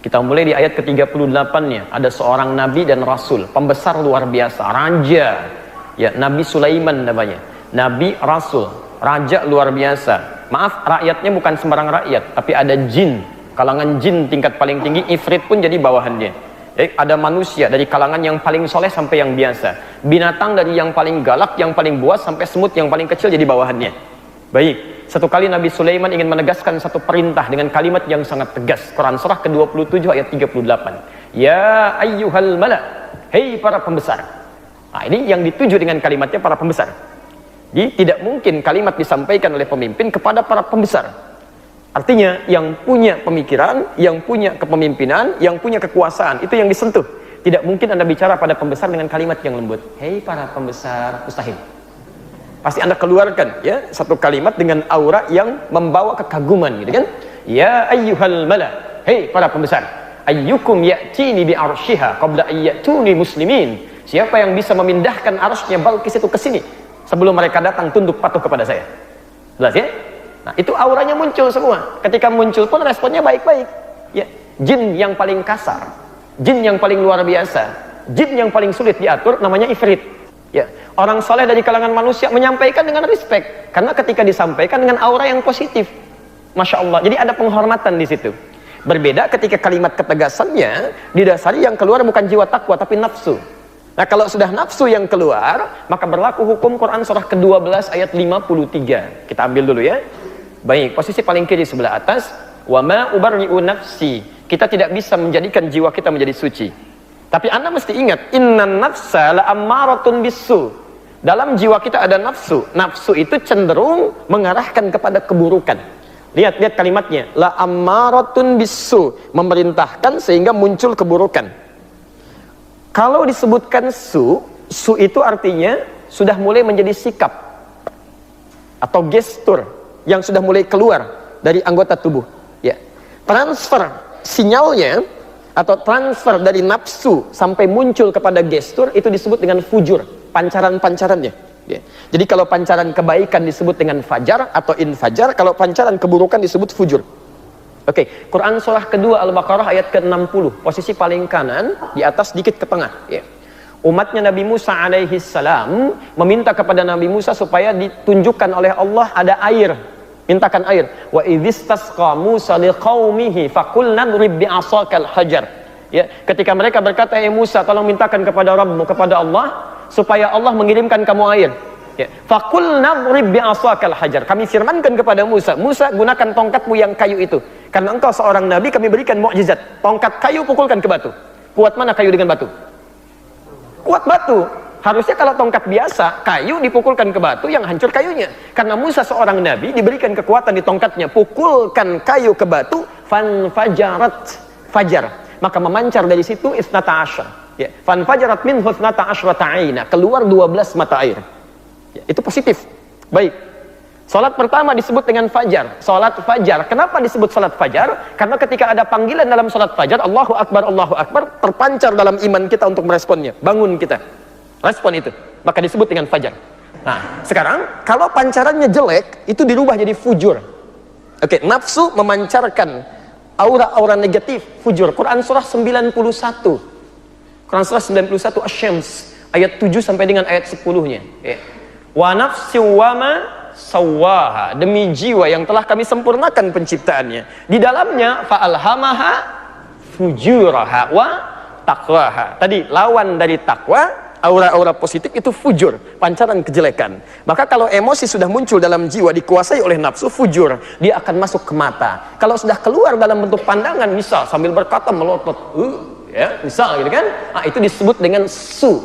Kita mulai di ayat ke-38-nya. Ada seorang nabi dan rasul, pembesar luar biasa, raja. Ya, Nabi Sulaiman namanya. Nabi rasul, raja luar biasa. Maaf, rakyatnya bukan sembarang rakyat, tapi ada jin, kalangan jin tingkat paling tinggi, ifrit pun jadi bawahannya. Ada manusia dari kalangan yang paling soleh sampai yang biasa. Binatang dari yang paling galak, yang paling buas, sampai semut yang paling kecil jadi bawahannya. Baik. Satu kali Nabi Sulaiman ingin menegaskan satu perintah dengan kalimat yang sangat tegas. Quran surah ke-27 ayat 38. Ya ayyuhal mala, hei para pembesar. Nah, ini yang dituju dengan kalimatnya para pembesar. Jadi tidak mungkin kalimat disampaikan oleh pemimpin kepada para pembesar. Artinya yang punya pemikiran, yang punya kepemimpinan, yang punya kekuasaan, itu yang disentuh. Tidak mungkin Anda bicara pada pembesar dengan kalimat yang lembut. Hei para pembesar, mustahil. Pasti Anda keluarkan ya satu kalimat dengan aura yang membawa kekaguman gitu kan. Ya ayyuhal mala, hei para pembesar, ayyukum ya'tini bi arsyiha qabla ayyatuni muslimin. Siapa yang bisa memindahkan arsy-nya Balqis itu ke sini sebelum mereka datang tunduk patuh kepada saya. Jelas ya? Nah, itu auranya muncul semua. Ketika muncul pun responnya baik-baik. Ya, jin yang paling kasar, jin yang paling luar biasa, jin yang paling sulit diatur namanya ifrit. Ya, orang soleh dari kalangan manusia menyampaikan dengan respect, karena ketika disampaikan dengan aura yang positif, masya Allah. Jadi ada penghormatan di situ. Berbeda ketika kalimat ketegasannya didasari yang keluar bukan jiwa takwa tapi nafsu. Nah, kalau sudah nafsu yang keluar, maka berlaku hukum Quran surah ke-12 ayat 53. Kita ambil dulu ya. Baik, posisi paling kiri sebelah atas. Wa ma ubarri'u nafsi. Kita tidak bisa menjadikan jiwa kita menjadi suci. Tapi Anda mesti ingat, innan nafsa la'ammaratun bisu. Dalam jiwa kita ada nafsu. Nafsu itu cenderung mengarahkan kepada keburukan. Lihat kalimatnya, la'ammaratun bisu, memerintahkan sehingga muncul keburukan. Kalau disebutkan su itu artinya sudah mulai menjadi sikap atau gestur yang sudah mulai keluar dari anggota tubuh. Ya. Transfer sinyalnya atau transfer dari nafsu sampai muncul kepada gestur itu disebut dengan fujur, pancaran-pancarannya. Ya. Jadi kalau pancaran kebaikan disebut dengan fajar atau infajar, kalau pancaran keburukan disebut fujur. Oke, Quran surah kedua Al-Baqarah ayat ke-60, posisi paling kanan, di atas dikit ke tengah. Ya. Umatnya Nabi Musa alaihi salam meminta kepada Nabi Musa supaya ditunjukkan oleh Allah ada air. Mintakan air. Wa idzistasqa Musa liqaumihi faqulna drib bi'asakal hajar. Ya, ketika mereka berkata, "Ya Musa, tolong mintakan kepada Rabbmu, kepada Allah, supaya Allah mengirimkan kamu air." Ya, "Faqul nadrib bi'asakal hajar." Kami firmankan kepada Musa, "Musa, gunakan tongkatmu yang kayu itu. Karena engkau seorang nabi, kami berikan mukjizat. Tongkat kayu pukulkan ke batu." Kuat mana kayu dengan batu? Kuat batu. Harusnya kalau tongkat biasa, kayu dipukulkan ke batu, yang hancur kayunya. Karena Musa seorang nabi, diberikan kekuatan di tongkatnya. Pukulkan kayu ke batu, fanfajarat, fajar. Maka memancar dari situ isnata asyar. Ya, fanfajarat minhu isnata asyrata aina. Keluar 12 mata air. Ya, itu positif. Baik. Salat pertama disebut dengan fajar. Salat fajar. Kenapa disebut salat fajar? Karena ketika ada panggilan dalam salat fajar, Allahu Akbar, terpancar dalam iman kita untuk meresponnya. Bangun kita. Respon itu. Maka disebut dengan fajar. Nah, sekarang kalau pancarannya jelek, itu dirubah jadi fujur. Oke, nafsu memancarkan aura-aura negatif, fujur. Quran surah 91. Quran surah 91 Asy-Syams ayat 7 sampai dengan ayat 10-nya. Ya. Wa nafsi wa ma sawwaha, demi jiwa yang telah kami sempurnakan penciptaannya. Di dalamnya fa'alhamaha fujuraha wa taqwaha. Tadi lawan dari takwa, aura-aura positif itu fujur, pancaran kejelekan. Maka kalau emosi sudah muncul dalam jiwa, dikuasai oleh nafsu, fujur, dia akan masuk ke mata. Kalau sudah keluar dalam bentuk pandangan, misal sambil berkata melotot, ya, misal gitu kan, nah, itu disebut dengan su.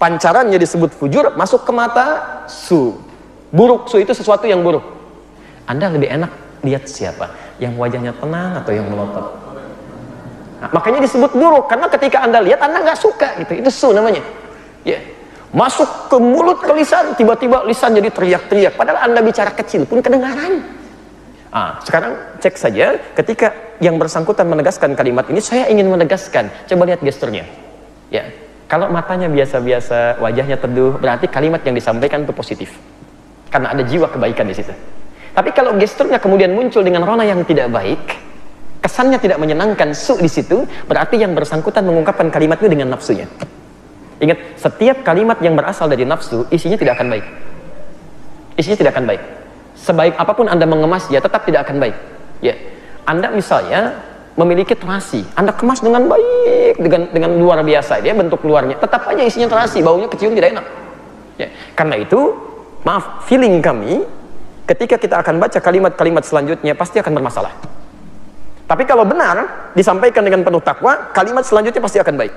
Pancarannya disebut fujur, masuk ke mata, su. Buruk, su itu sesuatu yang buruk. Anda lebih enak lihat siapa? Yang wajahnya tenang atau yang melotot? Nah, makanya disebut buruk, karena ketika Anda lihat, Anda nggak suka, gitu. Itu su namanya. Ya. Masuk ke mulut, ke lisan, tiba-tiba lisan jadi teriak-teriak. Padahal Anda bicara kecil pun kedengaran. Ah, sekarang cek saja, ketika yang bersangkutan menegaskan kalimat ini, saya ingin menegaskan. Coba lihat gesturnya. Ya. Kalau matanya biasa-biasa, wajahnya teduh, berarti kalimat yang disampaikan itu positif. Karena ada jiwa kebaikan di situ. Tapi kalau gesturnya kemudian muncul dengan rona yang tidak baik, kesannya tidak menyenangkan, su di situ, berarti yang bersangkutan mengungkapkan kalimat itu dengan nafsunya. Ingat, setiap kalimat yang berasal dari nafsu, isinya tidak akan baik. Isinya tidak akan baik. Sebaik apapun Anda mengemasnya, tetap tidak akan baik. Ya, Anda misalnya memiliki terasi, Anda kemas dengan baik, dengan luar biasa, dia bentuk luarnya, tetap aja isinya terasi, baunya kecium tidak enak. Ya, karena itu, maaf, feeling kami, ketika kita akan baca kalimat-kalimat selanjutnya, pasti akan bermasalah. Tapi kalau benar disampaikan dengan penuh takwa, kalimat selanjutnya pasti akan baik.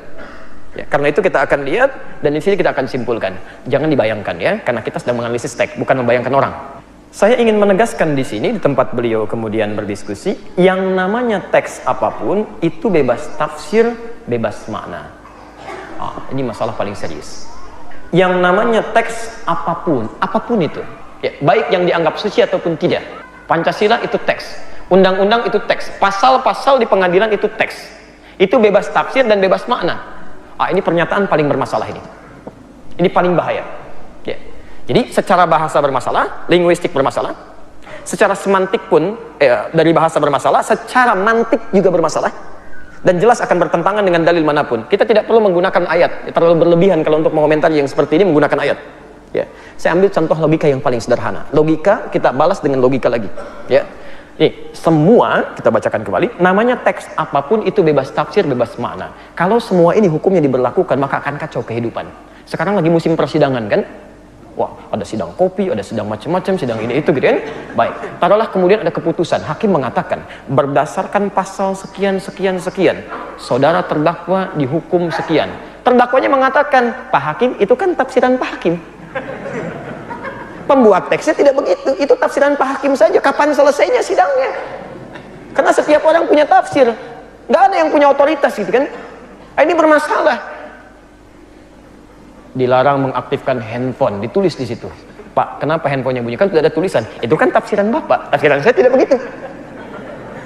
Ya, karena itu kita akan lihat dan di sini kita akan simpulkan. Jangan dibayangkan ya, karena kita sedang menganalisis teks, bukan membayangkan orang. Saya ingin menegaskan di sini di tempat beliau kemudian berdiskusi, yang namanya teks apapun itu bebas tafsir, bebas makna. Ini masalah paling serius. Yang namanya teks apapun, apapun itu, ya, baik yang dianggap suci ataupun tidak. Pancasila itu teks. Undang-undang itu teks, pasal-pasal di pengadilan itu teks. Itu bebas tafsir dan bebas makna. Ini pernyataan paling bermasalah ini. Ini paling bahaya. Ya. Jadi secara bahasa bermasalah, linguistik bermasalah. Secara semantik pun dari bahasa bermasalah, secara mantik juga bermasalah. Dan jelas akan bertentangan dengan dalil manapun. Kita tidak perlu menggunakan ayat. Terlalu berlebihan kalau untuk mengomentari yang seperti ini menggunakan ayat. Ya. Saya ambil contoh logika yang paling sederhana. Logika kita balas dengan logika lagi. Ya. Nih, semua kita bacakan kembali, namanya teks apapun itu bebas tafsir, bebas makna. Kalau semua ini hukumnya diberlakukan, maka akan kacau kehidupan. Sekarang lagi musim persidangan kan? Wah, ada sidang kopi, ada sidang macam-macam, sidang ini itu gitu kan? Baik, taruhlah kemudian ada keputusan, hakim mengatakan berdasarkan pasal sekian, saudara terdakwa dihukum sekian. Terdakwanya mengatakan, Pak Hakim, itu kan tafsiran Pak Hakim. Pembuat teksnya tidak begitu, itu tafsiran Pak Hakim saja. Kapan selesainya sidangnya? Karena setiap orang punya tafsir, nggak ada yang punya otoritas gitu kan? Ini bermasalah. Dilarang mengaktifkan handphone, ditulis di situ. Pak, kenapa handphonenya bunyi? Kan tidak ada tulisan. Itu kan tafsiran Bapak, tafsiran saya tidak begitu.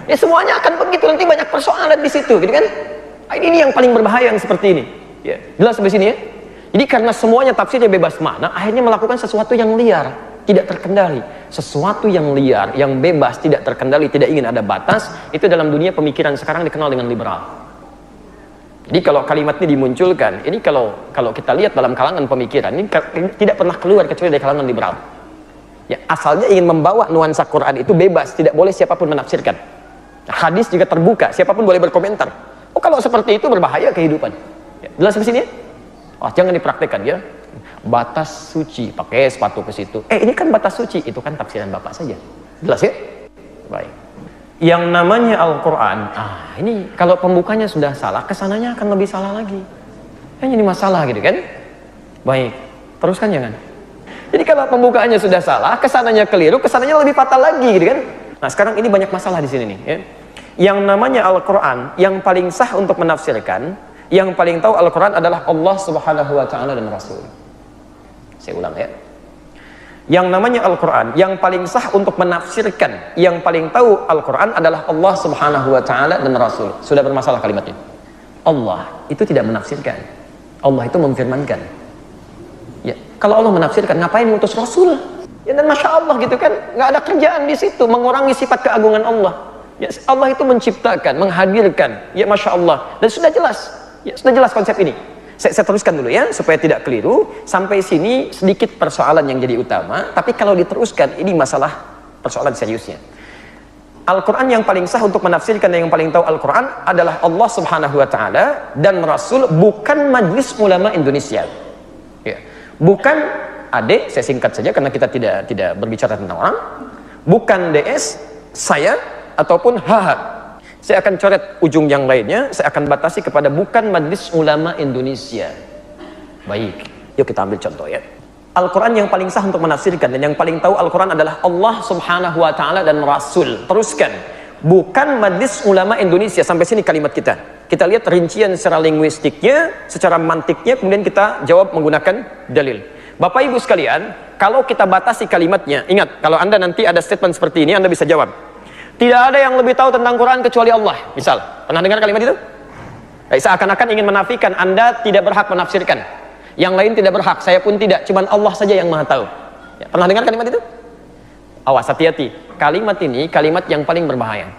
Ya semuanya akan begitu, nanti banyak persoalan di situ, gitu kan? Ini yang paling berbahaya yang seperti ini. Ya, jelas sampai sini ya? Jadi karena semuanya tafsirnya bebas makna, akhirnya melakukan sesuatu yang liar, tidak terkendali. Sesuatu yang liar, yang bebas, tidak terkendali, tidak ingin ada batas, itu dalam dunia pemikiran sekarang dikenal dengan liberal. Jadi kalau kalimat ini dimunculkan, ini kalau kita lihat dalam kalangan pemikiran, ini tidak pernah keluar kecuali dari kalangan liberal. Ya, asalnya ingin membawa nuansa Quran itu bebas, tidak boleh siapapun menafsirkan. Hadis juga terbuka, siapapun boleh berkomentar. Oh, kalau seperti itu berbahaya kehidupan. Ya, jelas di sini ya? Oh, jangan dipraktekkan ya. Batas suci, pakai sepatu ke situ. Ini kan batas suci, itu kan tafsiran Bapak saja. Jelas ya? Baik. Yang namanya Al-Quran, ini kalau pembukanya sudah salah, kesananya akan lebih salah lagi. Ini masalah gitu kan? Baik, teruskan jangan. Jadi kalau pembukaannya sudah salah, kesananya keliru, kesananya lebih fatal lagi gitu kan? Nah sekarang ini banyak masalah di sini nih. Ya. Yang namanya Al-Quran, yang paling sah untuk menafsirkan, yang paling tahu Al-Quran adalah Allah Subhanahu Wa Taala dan Rasul. Saya ulang ya. Yang namanya Al-Quran, yang paling sah untuk menafsirkan, yang paling tahu Al-Quran adalah Allah Subhanahu Wa Taala dan Rasul. Sudah bermasalah kalimatnya. Allah itu tidak menafsirkan, Allah itu memfirmankan. Ya, kalau Allah menafsirkan, ngapain ngutus Rasul? Ya, dan masya Allah gitu kan, nggak ada kerjaan di situ mengurangi sifat keagungan Allah. Ya, Allah itu menciptakan, menghadirkan. Ya, masya Allah. Dan sudah jelas, ya, sudah jelas konsep ini. Saya teruskan dulu ya, supaya tidak keliru. Sampai sini sedikit persoalan yang jadi utama, tapi kalau diteruskan, ini masalah persoalan seriusnya. Al-Quran yang paling sah untuk menafsirkan dan yang paling tahu Al-Quran adalah Allah Subhanahu Wa Taala dan Rasul, bukan Majelis Ulama Indonesia. Ya. Bukan adik, saya singkat saja karena kita tidak berbicara tentang orang. Bukan DS, saya, ataupun HH. Saya akan coret ujung yang lainnya, saya akan batasi kepada bukan Majelis Ulama Indonesia. Baik, yuk kita ambil contoh ya. Al-Quran yang paling sah untuk menafsirkan dan yang paling tahu Al-Quran adalah Allah Subhanahu Wa Taala dan Rasul. Teruskan, bukan Majelis Ulama Indonesia. Sampai sini kalimat kita. Kita lihat rincian secara linguistiknya, secara mantiknya, kemudian kita jawab menggunakan dalil. Bapak Ibu sekalian, kalau kita batasi kalimatnya, ingat, kalau Anda nanti ada statement seperti ini, Anda bisa jawab. Tidak ada yang lebih tahu tentang Quran kecuali Allah. Misal, pernah dengar kalimat itu? Seakan-akan ingin menafikan Anda tidak berhak menafsirkan. Yang lain tidak berhak, saya pun tidak. Cuman Allah saja yang maha tahu. Ya, pernah dengar kalimat itu? Awas, hati-hati. Kalimat ini kalimat yang paling berbahaya.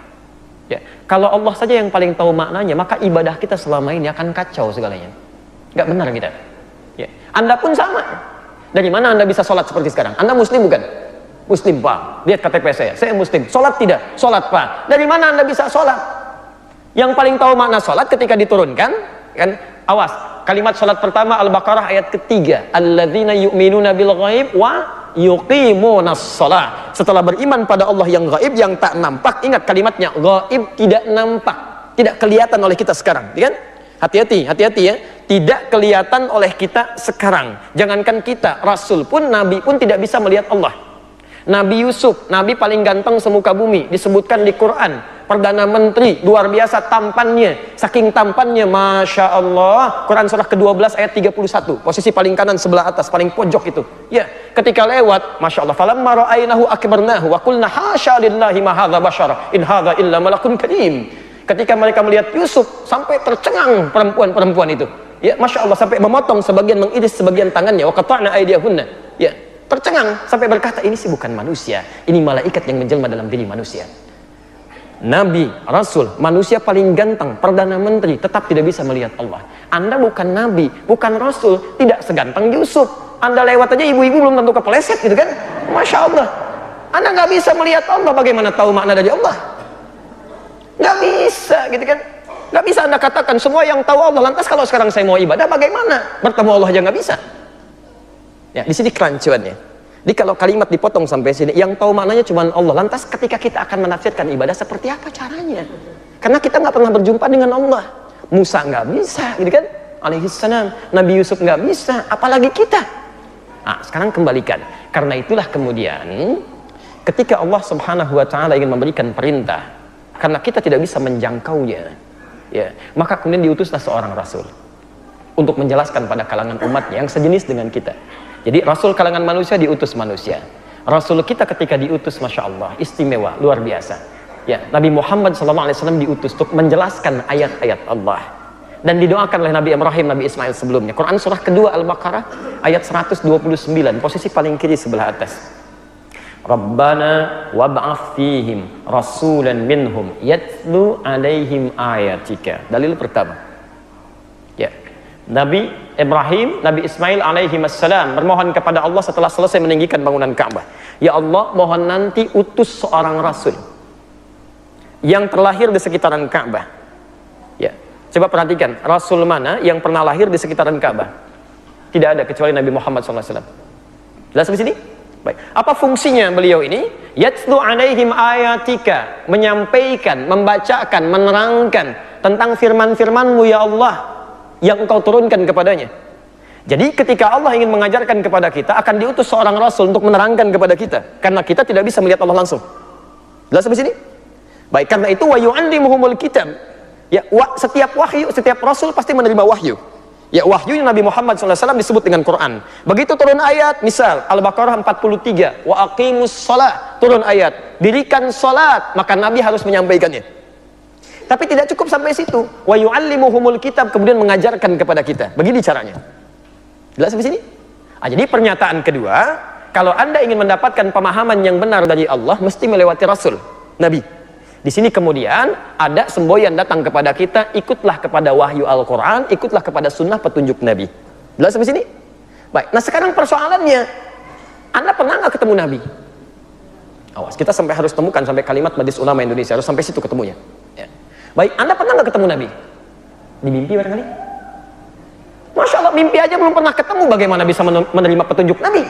Ya, kalau Allah saja yang paling tahu maknanya, maka ibadah kita selama ini akan kacau segalanya. Nggak benar kita. Ya. Anda pun sama. Dari mana Anda bisa sholat seperti sekarang? Anda muslim bukan? Muslim Pak, lihat KTP saya muslim. Sholat tidak? Sholat Pak. Dari mana Anda bisa sholat? Yang paling tahu makna sholat ketika diturunkan, kan? Awas, kalimat sholat pertama Al-Baqarah ayat ketiga. Alladzina yu'minuna bil ghaib wa yuqimunas sholat. Setelah beriman pada Allah yang gaib, yang tak nampak, ingat kalimatnya, gaib tidak nampak, tidak kelihatan oleh kita sekarang, kan? Hati-hati ya, tidak kelihatan oleh kita sekarang. Jangankan kita, Rasul pun, Nabi pun tidak bisa melihat Allah. Nabi Yusuf, Nabi paling ganteng semuka bumi, disebutkan di Quran, Perdana Menteri, luar biasa tampannya, saking tampannya, Masya Allah. Quran surah ke-12 ayat 31, posisi paling kanan sebelah atas, paling pojok itu. Ya, ketika lewat, Masya Allah, falamma ra'aynahu akbarnahu wa qulna hasya lillahi ma hadza bashara in hadza illa malakun karim. Ketika mereka melihat Yusuf, sampai tercengang perempuan-perempuan itu. Ya, Masya Allah, sampai memotong sebagian, mengiris sebagian tangannya, wa qata'na aydiyahunna. Ya, tercengang sampai berkata, ini sih bukan manusia, ini malaikat yang menjelma dalam diri manusia. Nabi, Rasul, manusia paling ganteng, Perdana Menteri, tetap tidak bisa melihat Allah. Anda bukan Nabi, bukan Rasul, tidak seganteng Yusuf. Anda lewat aja, ibu-ibu belum tentu kepleset gitu kan. Masya Allah, Anda nggak bisa melihat Allah, bagaimana tahu makna dari Allah? Nggak bisa gitu kan. Nggak bisa Anda katakan semua yang tahu Allah. Lantas kalau sekarang saya mau ibadah, bagaimana? Bertemu Allah aja nggak bisa. Ya, di sini kerancuannya. Jadi kalau kalimat dipotong sampai sini, yang tahu maknanya cuma Allah. Lantas ketika kita akan menafsirkan ibadah, seperti apa caranya? Karena kita nggak pernah berjumpa dengan Allah. Musa nggak bisa, gitu kan? Alaihissalam. Nabi Yusuf nggak bisa, apalagi kita. Nah, sekarang kembalikan. Karena itulah kemudian, ketika Allah Subhanahu Wa Taala ingin memberikan perintah, karena kita tidak bisa menjangkaunya, ya, maka kemudian diutuslah seorang Rasul untuk menjelaskan pada kalangan umatnya yang sejenis dengan kita. Jadi Rasul kalangan manusia diutus manusia. Rasul kita ketika diutus, Masya Allah, istimewa, luar biasa. Ya, Nabi Muhammad SAW diutus untuk menjelaskan ayat-ayat Allah. Dan didoakan oleh Nabi Ibrahim, Nabi Ismail sebelumnya. Quran surah kedua Al-Baqarah ayat 129, posisi paling kiri sebelah atas. Rabbana wab'ath fihim rasulan minhum yatlu alaihim ayatika. Dalil pertama. Ya. Nabi Ibrahim, Nabi Ismail alaihi wassalam bermohon kepada Allah setelah selesai meninggikan bangunan Ka'bah. Ya Allah, mohon nanti utus seorang rasul yang terlahir di sekitaran Ka'bah. Ya, Coba perhatikan, Rasul mana yang pernah lahir di sekitaran Ka'bah? Tidak ada kecuali Nabi Muhammad SAW. Jelas di sini? Baik. Apa fungsinya beliau ini? Yatlu alaihim ayatika, menyampaikan, membacakan, menerangkan tentang firman-firman-Mu ya Allah yang Engkau turunkan kepadanya. Jadi ketika Allah ingin mengajarkan kepada kita, akan diutus seorang Rasul untuk menerangkan kepada kita, karena kita tidak bisa melihat Allah langsung. Jelas di sini? Baik, karena itu wa yu'allimuhumul kitab. Ya, setiap wahyu, setiap Rasul pasti menerima wahyu. Ya, wahyunya Nabi Muhammad SAW disebut dengan Quran. Begitu turun ayat, misal Al-Baqarah 43, wa aqimus shalah, turun ayat, dirikan salat, maka Nabi harus menyampaikannya. Tapi tidak cukup sampai situ. Wa yu'allimuhumul kitab, kemudian mengajarkan kepada kita. Begini caranya. Jelas di sini? Jadi pernyataan kedua, kalau Anda ingin mendapatkan pemahaman yang benar dari Allah, mesti melewati Rasul, Nabi. Di sini kemudian ada semboyan datang kepada kita, ikutlah kepada wahyu Al-Quran, ikutlah kepada sunnah petunjuk Nabi. Jelas sampai sini? Baik, nah sekarang persoalannya, Anda pernah nggak ketemu Nabi? Awas, kita sampai harus temukan sampai kalimat Majelis Ulama Indonesia, harus sampai situ ketemunya. Ya. Baik, Anda pernah nggak ketemu Nabi? Di mimpi barangkali? Masya Allah, mimpi aja belum pernah ketemu, bagaimana bisa menerima petunjuk Nabi?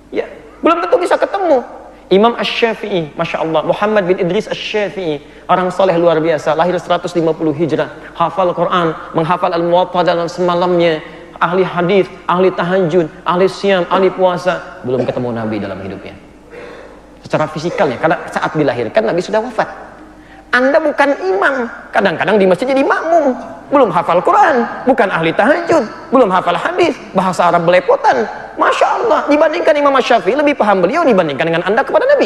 Ya, belum tentu bisa ketemu. Imam Asy-Syafi'i, Masya Allah, Muhammad bin Idris Asy-Syafi'i, orang soleh luar biasa, lahir 150 Hijrah, hafal Quran, menghafal Al-Muwatta dalam semalamnya, ahli hadis, ahli tahajud, ahli siam, ahli puasa, belum ketemu Nabi dalam hidupnya. Secara fisikalnya, karena saat dilahirkan Nabi sudah wafat. Anda bukan imam, kadang-kadang di masjid jadi makmum, belum hafal Quran, bukan ahli tahajud, belum hafal hadis, bahasa Arab belepotan. Masya Allah, dibandingkan Imam Syafi'i lebih paham beliau dibandingkan dengan Anda kepada Nabi.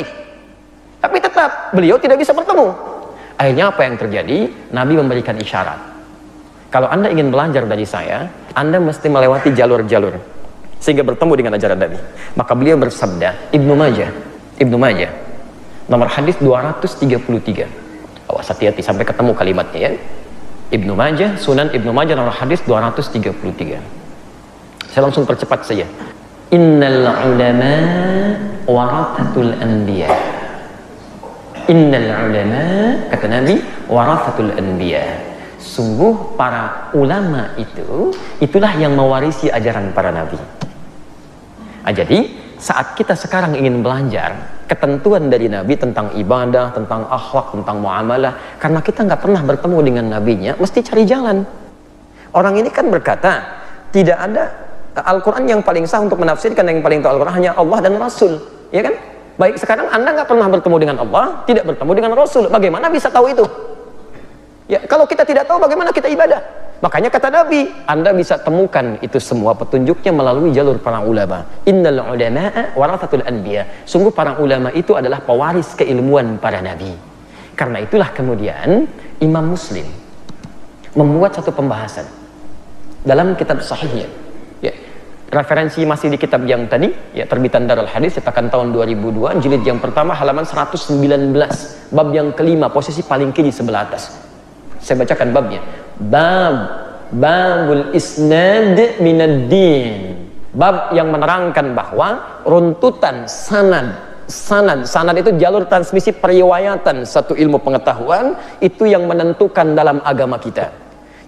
Tapi tetap beliau tidak bisa bertemu. Akhirnya apa yang terjadi? Nabi memberikan isyarat. Kalau Anda ingin belajar dari saya, Anda mesti melewati jalur-jalur sehingga bertemu dengan ajaran Nabi. Maka beliau bersabda, Ibnu Majah, nomor hadis 233. Awas, hati-hati sampai ketemu kalimatnya ya. Ibnu Majah, Sunan Ibnu Majah nomor hadis 233. Saya langsung percepat saja. Innal ulama warathatul anbiya. Innal ulama, kata Nabi, warathatul anbiya. Sungguh para ulama itu, itulah yang mewarisi ajaran para nabi. Jadi saat kita sekarang ingin belajar ketentuan dari Nabi tentang ibadah, tentang akhlak, tentang muamalah, karena kita nggak pernah bertemu dengan nabinya, mesti cari jalan. Orang ini kan berkata, tidak ada Al-Quran yang paling sah untuk menafsirkan, yang paling tahu Al-Quran hanya Allah dan Rasul, ya kan? Baik, sekarang Anda nggak pernah bertemu dengan Allah, tidak bertemu dengan Rasul, bagaimana bisa tahu itu? Ya, kalau kita tidak tahu, bagaimana kita ibadah? Makanya kata Nabi, Anda bisa temukan itu semua petunjuknya melalui jalur para ulama. Innal ulama'a warathatul anbiya. Sungguh para ulama itu adalah pewaris keilmuan para nabi. Karena itulah kemudian Imam Muslim membuat satu pembahasan dalam kitab sahihnya. Ya, referensi masih di kitab yang tadi, ya, terbitan Darul Hadis, cetakan tahun 2002, jilid yang pertama halaman 119, bab yang kelima, posisi paling kiri sebelah atas. Saya bacakan babnya. Babul isnad minad din. Bab yang menerangkan bahwa runtutan sanad itu jalur transmisi periwayatan satu ilmu pengetahuan, itu yang menentukan dalam agama kita.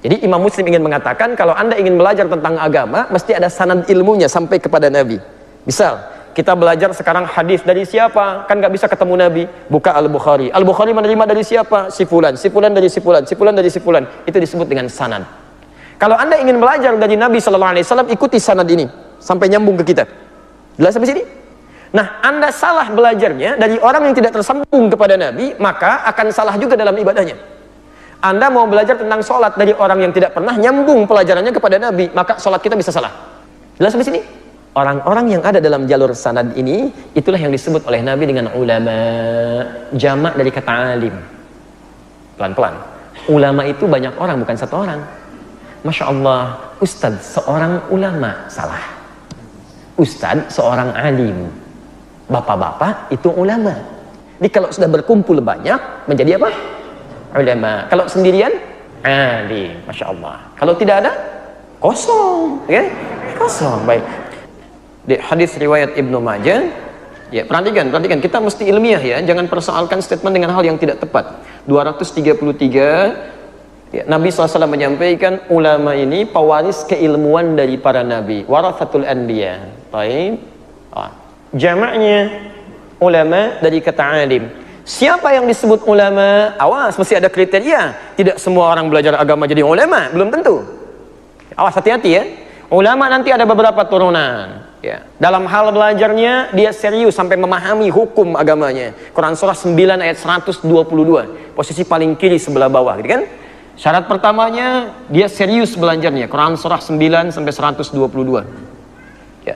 Jadi Imam Muslim ingin mengatakan, kalau Anda ingin belajar tentang agama, mesti ada sanad ilmunya sampai kepada Nabi. Misal kita belajar sekarang hadis dari siapa? Kan nggak bisa ketemu Nabi. Buka Al-Bukhari. Al-Bukhari menerima dari siapa? Si fulan. Si fulan dari si fulan. Si fulan dari si fulan. Itu disebut dengan sanad. Kalau Anda ingin belajar dari Nabi SAW, ikuti sanad ini sampai nyambung ke kita. Jelas sampai sini? Nah, Anda salah belajarnya dari orang yang tidak tersambung kepada Nabi, maka akan salah juga dalam ibadahnya. Anda mau belajar tentang sholat dari orang yang tidak pernah nyambung pelajarannya kepada Nabi, maka sholat kita bisa salah. Jelas sampai sini? Orang-orang yang ada dalam jalur sanad ini, itulah yang disebut oleh Nabi dengan ulama, jamak dari kata alim. Pelan-pelan. Ulama itu banyak orang, bukan satu orang. Masya Allah, ustadz seorang ulama, salah. Ustadz seorang alim. Bapak-bapak itu ulama. Jadi kalau sudah berkumpul banyak, menjadi apa? Ulama. Kalau sendirian, alim. Masya Allah. Kalau tidak ada, kosong. Ya? Kosong. Baik. Di hadis riwayat Ibnu Majah, ya, perhatikan, kita mesti ilmiah ya, jangan persoalkan statement dengan hal yang tidak tepat. 233 Ya, Nabi SAW menyampaikan ulama ini pewaris keilmuan dari para nabi, warathatul anbiya. Baik. Jamaknya ulama dari kata alim. Siapa yang disebut ulama? Awas, mesti ada kriteria. Tidak semua orang belajar agama jadi ulama, belum tentu. Awas, hati-hati ya. Ulama nanti ada beberapa turunan. Ya. Dalam hal belajarnya dia serius sampai memahami hukum agamanya. Quran surah 9 ayat 122. Posisi paling kiri sebelah bawah, gitu kan? Syarat pertamanya dia serius belajarnya. Quran surah 9 sampai 122. Ya.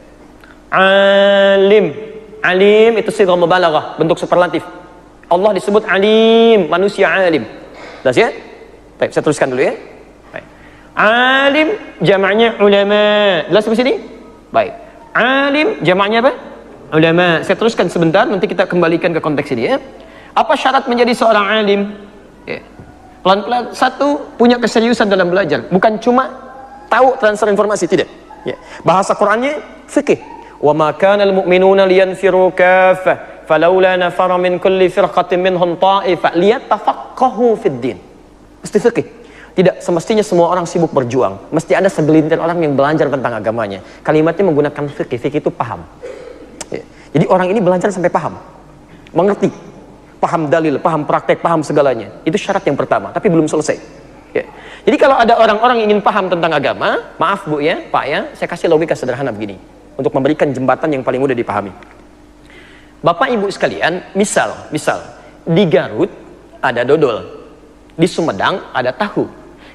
Alim. Alim itu sighah mubalaghah, bentuk superlatif. Allah disebut alim, manusia alim. Jelas ya? Baik, saya teruskan dulu ya. Baik. Alim jamaknya ulama. Jelas sampai sini? Baik. Alim jamaknya apa? Ulama. Saya teruskan sebentar, nanti kita kembalikan ke konteks ini ya. Apa syarat menjadi seorang alim? Ya. Pelan-pelan. Satu, punya keseriusan dalam belajar, bukan cuma tahu transfer informasi, tidak. Ya. Bahasa Qurannya fikih. Wa ma kana al-mu'minuna liyanfiru kaffah falawla nafara min kulli firqatin minhum ta'ifah liyatafaqahu fid din. Mesti fikih. Tidak semestinya semua orang sibuk berjuang. Mesti ada segelintir orang yang belajar tentang agamanya. Kalimatnya menggunakan fikih. Fikih itu paham. Ya. Jadi orang ini belajar sampai paham, mengerti, paham dalil, paham praktek, paham segalanya. Itu syarat yang pertama, tapi belum selesai. Ya. Jadi kalau ada orang-orang ingin paham tentang agama, maaf Bu ya, Pak ya, saya kasih logika sederhana begini untuk memberikan jembatan yang paling mudah dipahami. Bapak Ibu sekalian, misal di Garut ada dodol, di Sumedang ada tahu.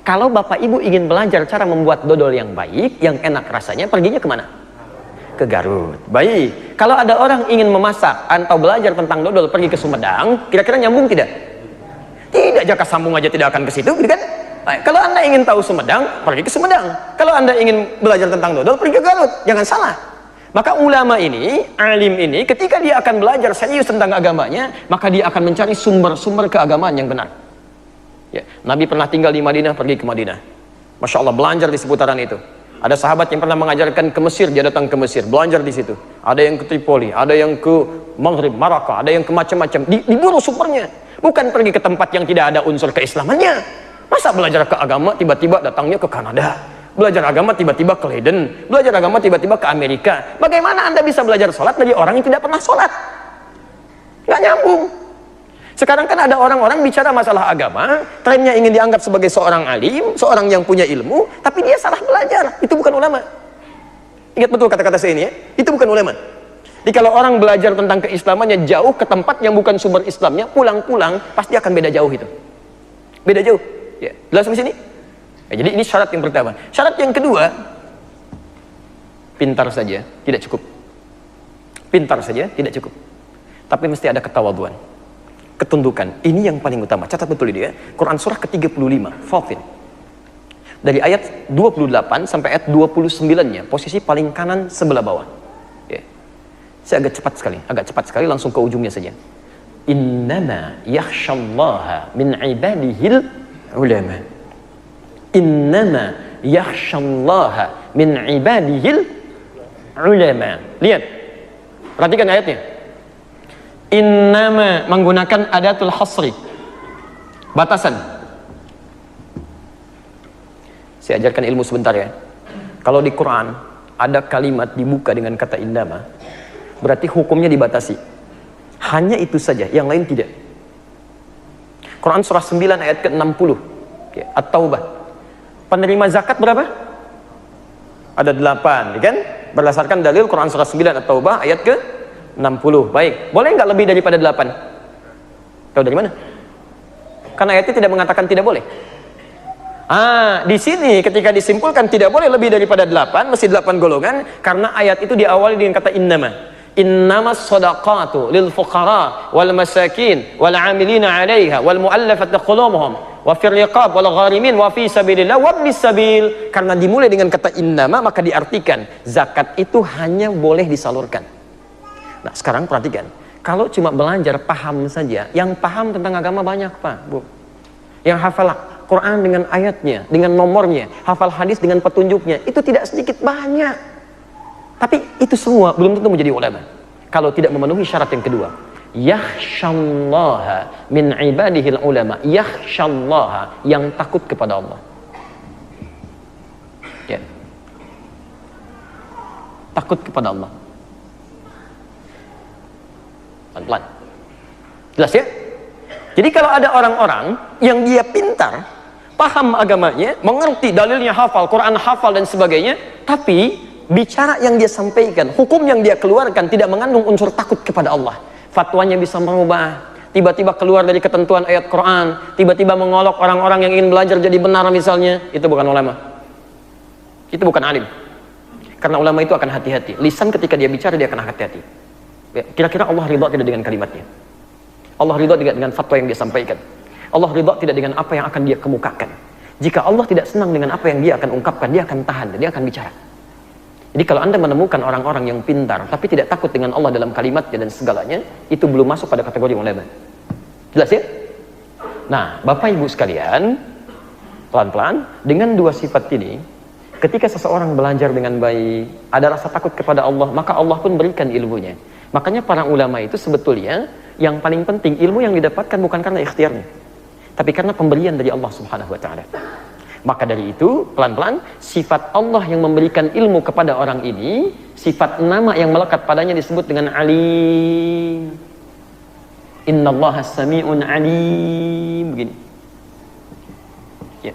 Kalau Bapak Ibu ingin belajar cara membuat dodol yang baik, yang enak rasanya, perginya kemana? Ke Garut. Baik. Kalau ada orang ingin memasak atau belajar tentang dodol, pergi ke Sumedang, kira-kira nyambung tidak? Tidak, jaka sambung aja tidak akan ke situ, gitu kan? Baik. Kalau Anda ingin tahu Sumedang, pergi ke Sumedang. Kalau Anda ingin belajar tentang dodol, pergi ke Garut. Jangan salah. Maka ulama ini, alim ini, ketika dia akan belajar serius tentang agamanya, maka dia akan mencari sumber-sumber keagamaan yang benar. Ya. Nabi pernah tinggal di Madinah, pergi ke Madinah. Masya Allah, belajar di seputaran itu. Ada sahabat yang pernah mengajarkan ke Mesir, dia datang ke Mesir, belajar di situ. Ada yang ke Tripoli, ada yang ke Maghrib, Maraka, ada yang ke macam-macam. Diburu sumbernya. Bukan pergi ke tempat yang tidak ada unsur keislamannya. Masa belajar ke agama tiba-tiba datangnya ke Kanada? Belajar agama tiba-tiba ke Leiden, belajar agama tiba-tiba ke Amerika. Bagaimana Anda bisa belajar sholat dari orang yang tidak pernah sholat? Nggak nyambung. Sekarang kan ada orang-orang bicara masalah agama, trennya ingin dianggap sebagai seorang alim, seorang yang punya ilmu, tapi dia salah belajar. Itu bukan ulama. Ingat betul kata-kata saya ini ya, itu bukan ulama. Jadi kalau orang belajar tentang keislamannya jauh ke tempat yang bukan sumber Islamnya, pulang-pulang pasti akan beda jauh itu. Beda jauh. Ya, jelas sampai sini? Ya, jadi ini syarat yang pertama. Syarat yang kedua, pintar saja tidak cukup. Pintar saja tidak cukup. Tapi mesti ada ketawaduan, ketundukan. Ini yang paling utama. Catat betul ini ya. Quran surah ke-35, Fatir. Dari ayat 28 sampai ayat 29-nya, posisi paling kanan sebelah bawah. Ya. Saya agak cepat sekali langsung ke ujungnya saja. Innama yakhshallaha min ibadihil ulama. Innama yakhshallaha min ibadihil ulama. Lihat, perhatikan ayatnya. Innama menggunakan adatul hasri, batasan. Saya ajarkan ilmu sebentar ya. Kalau di Quran ada kalimat dibuka dengan kata innama, berarti hukumnya dibatasi. Hanya itu saja, yang lain tidak. Quran surah 9 ayat ke-60 ya, At-Taubah. Penerima zakat berapa? Ada 8, kan? Berdasarkan dalil Quran surah 9 At-Taubah ayat ke-60. Baik, boleh nggak lebih daripada 8? Tahu dari mana? Karena ayatnya tidak mengatakan tidak boleh. Di sini ketika disimpulkan tidak boleh lebih daripada 8, mesti 8 golongan, karena ayat itu diawali dengan kata innama. Innamas shadaqatu lil fuqara wal masakin wal 'amilina 'alaiha wal mu'allafati qulubuhum wa fir riqab wal gharimin wa fi sabilillah wa ibnis sabil. Karena dimulai dengan kata innama, maka diartikan zakat itu hanya boleh disalurkan. Nah, sekarang perhatikan. Kalau cuma belajar paham saja, yang paham tentang agama banyak, Pak, Bu. Yang hafal Quran dengan ayatnya, dengan nomornya, hafal hadis dengan petunjuknya, itu tidak sedikit, banyak. Tapi itu semua belum tentu menjadi ulama kalau tidak memenuhi syarat yang kedua. Yakhshallaha min ibadihil ulama. Yakhshallaha, yang takut kepada Allah. Ya. Takut kepada Allah. Pelan-pelan. Jelas ya? Jadi kalau ada orang-orang yang dia pintar, paham agamanya, mengerti dalilnya, hafal, Quran hafal dan sebagainya, tapi bicara yang dia sampaikan, hukum yang dia keluarkan tidak mengandung unsur takut kepada Allah. Fatwanya bisa merubah, tiba-tiba keluar dari ketentuan ayat Quran, tiba-tiba mengolok orang-orang yang ingin belajar jadi benar misalnya, itu bukan ulama. Itu bukan alim. Karena ulama itu akan hati-hati. Lisan ketika dia bicara dia akan hati-hati. Kira-kira Allah ridha tidak dengan kalimatnya? Allah ridha tidak dengan fatwa yang dia sampaikan? Allah ridha tidak dengan apa yang akan dia kemukakan? Jika Allah tidak senang dengan apa yang dia akan ungkapkan, dia akan tahan, dia akan bicara. Jadi kalau Anda menemukan orang-orang yang pintar tapi tidak takut dengan Allah dalam kalimatnya dan segalanya, itu belum masuk pada kategori ulama. Jelas ya? Nah, Bapak Ibu sekalian, pelan-pelan dengan dua sifat ini, ketika seseorang belajar dengan baik, ada rasa takut kepada Allah, maka Allah pun berikan ilmunya. Makanya para ulama itu sebetulnya yang paling penting, ilmu yang didapatkan bukan karena ikhtiarnya, tapi karena pemberian dari Allah Subhanahu wa taala. Maka dari itu, pelan-pelan, sifat Allah yang memberikan ilmu kepada orang ini, sifat nama yang melekat padanya disebut dengan alim. Innallaha sami'un alim. Begini. Ya.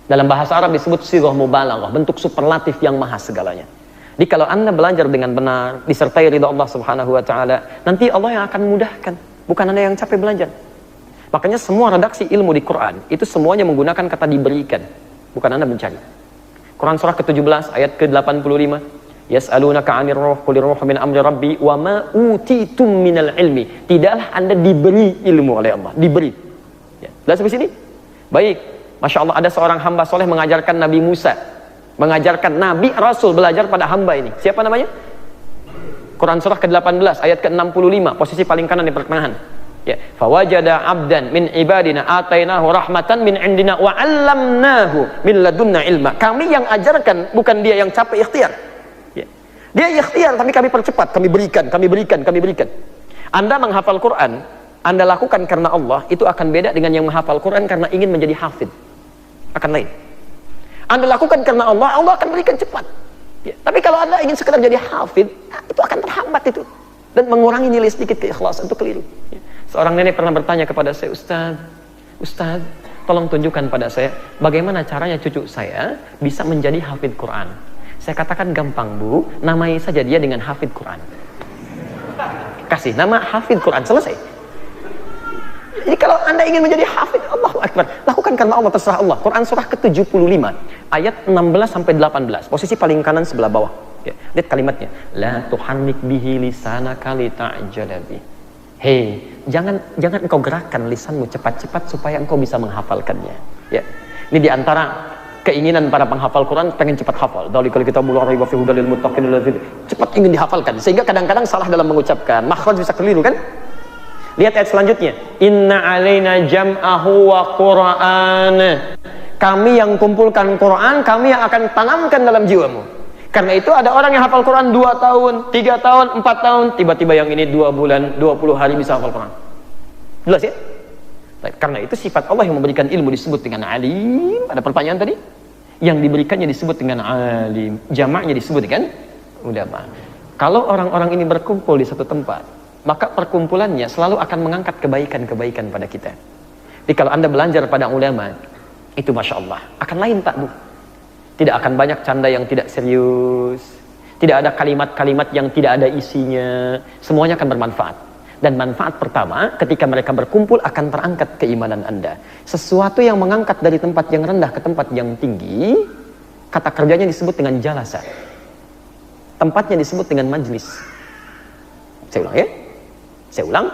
Dalam bahasa Arab disebut sighah mubalaghah, bentuk superlatif yang maha segalanya. Jadi kalau Anda belajar dengan benar, disertai ridha Allah Subhanahu wa taala, nanti Allah yang akan mudahkan, bukan Anda yang capek belajar. Makanya semua redaksi ilmu di Quran itu semuanya menggunakan kata diberikan, bukan Anda mencari. Quran surah ke-17 ayat ke-85, yas'alunaka 'anir ruh qulir ruhu min amri rabbi wa ma utitum minal ilmi. Tidaklah Anda diberi ilmu oleh Allah, diberi. Ya, jelas sampai sini? Baik. Masya Allah, ada seorang hamba soleh mengajarkan Nabi Musa, mengajarkan Nabi Rasul belajar pada hamba ini. Siapa namanya? Quran surah ke-18 ayat ke-65, posisi paling kanan di pertengahan. Ya, fawajada 'abdan min ibadina atainahu rahmatan min indina wa 'allamnahu min ladunna ilma. Kami yang ajarkan, bukan dia yang capek ikhtiar. Ya. Dia ikhtiar tapi kami percepat, kami berikan. Anda menghafal Quran, Anda lakukan karena Allah, itu akan beda dengan yang menghafal Quran karena ingin menjadi hafid. Akan lain. Anda lakukan karena Allah, Allah akan berikan cepat. Ya. Tapi kalau Anda ingin sekedar jadi hafid, itu akan terhambat itu. Dan mengurangi nilai sedikit keikhlasan, itu keliru. Ya. Seorang nenek pernah bertanya kepada saya, Ustaz, tolong tunjukkan pada saya bagaimana caranya cucu saya bisa menjadi hafid Quran. Saya katakan gampang Bu, namai saja dia dengan hafid Quran. Kasih nama hafid Quran, selesai. Jadi kalau Anda ingin menjadi hafid, Allahu Akbar, lakukan karena Allah, terserah Allah. Quran surah ke-75 ayat 16 sampai 18, posisi paling kanan sebelah bawah. Ya, lihat kalimatnya, la tuhannik bihi lisanaka lita'jala bihi. Hei, jangan engkau gerakkan lisanmu cepat-cepat supaya engkau bisa menghafalkannya. Ya. Ini diantara keinginan para penghafal Quran, pengen cepat hafal. Dzalikal kitabul la raiba fihi hudal lil muttaqin, cepat ingin dihafalkan, sehingga kadang-kadang salah dalam mengucapkan, makhraj bisa keliru kan? Lihat ayat selanjutnya. Inna alaina jam'ahu wa qur'ana. Kami yang kumpulkan Quran, kami yang akan tanamkan dalam jiwamu. Karena itu ada orang yang hafal Quran 2 tahun, 3 tahun, 4 tahun, tiba-tiba yang ini 2 bulan, 20 hari bisa hafal Quran. Jelas ya? Karena itu sifat Allah yang memberikan ilmu disebut dengan alim. Ada pertanyaan tadi? Yang diberikannya disebut dengan alim. Jamaknya disebut dengan ulama. Kalau orang-orang ini berkumpul di satu tempat, maka perkumpulannya selalu akan mengangkat kebaikan-kebaikan pada kita. Jadi kalau Anda belajar pada ulama, itu Masya Allah, akan lain Pak Bu. Tidak akan banyak canda yang tidak serius, tidak ada kalimat-kalimat yang tidak ada isinya, semuanya akan bermanfaat. Dan manfaat pertama, ketika mereka berkumpul akan terangkat keimanan Anda. Sesuatu yang mengangkat dari tempat yang rendah ke tempat yang tinggi, kata kerjanya disebut dengan jalasa. Tempatnya disebut dengan majlis. Saya ulang ya. Saya ulang.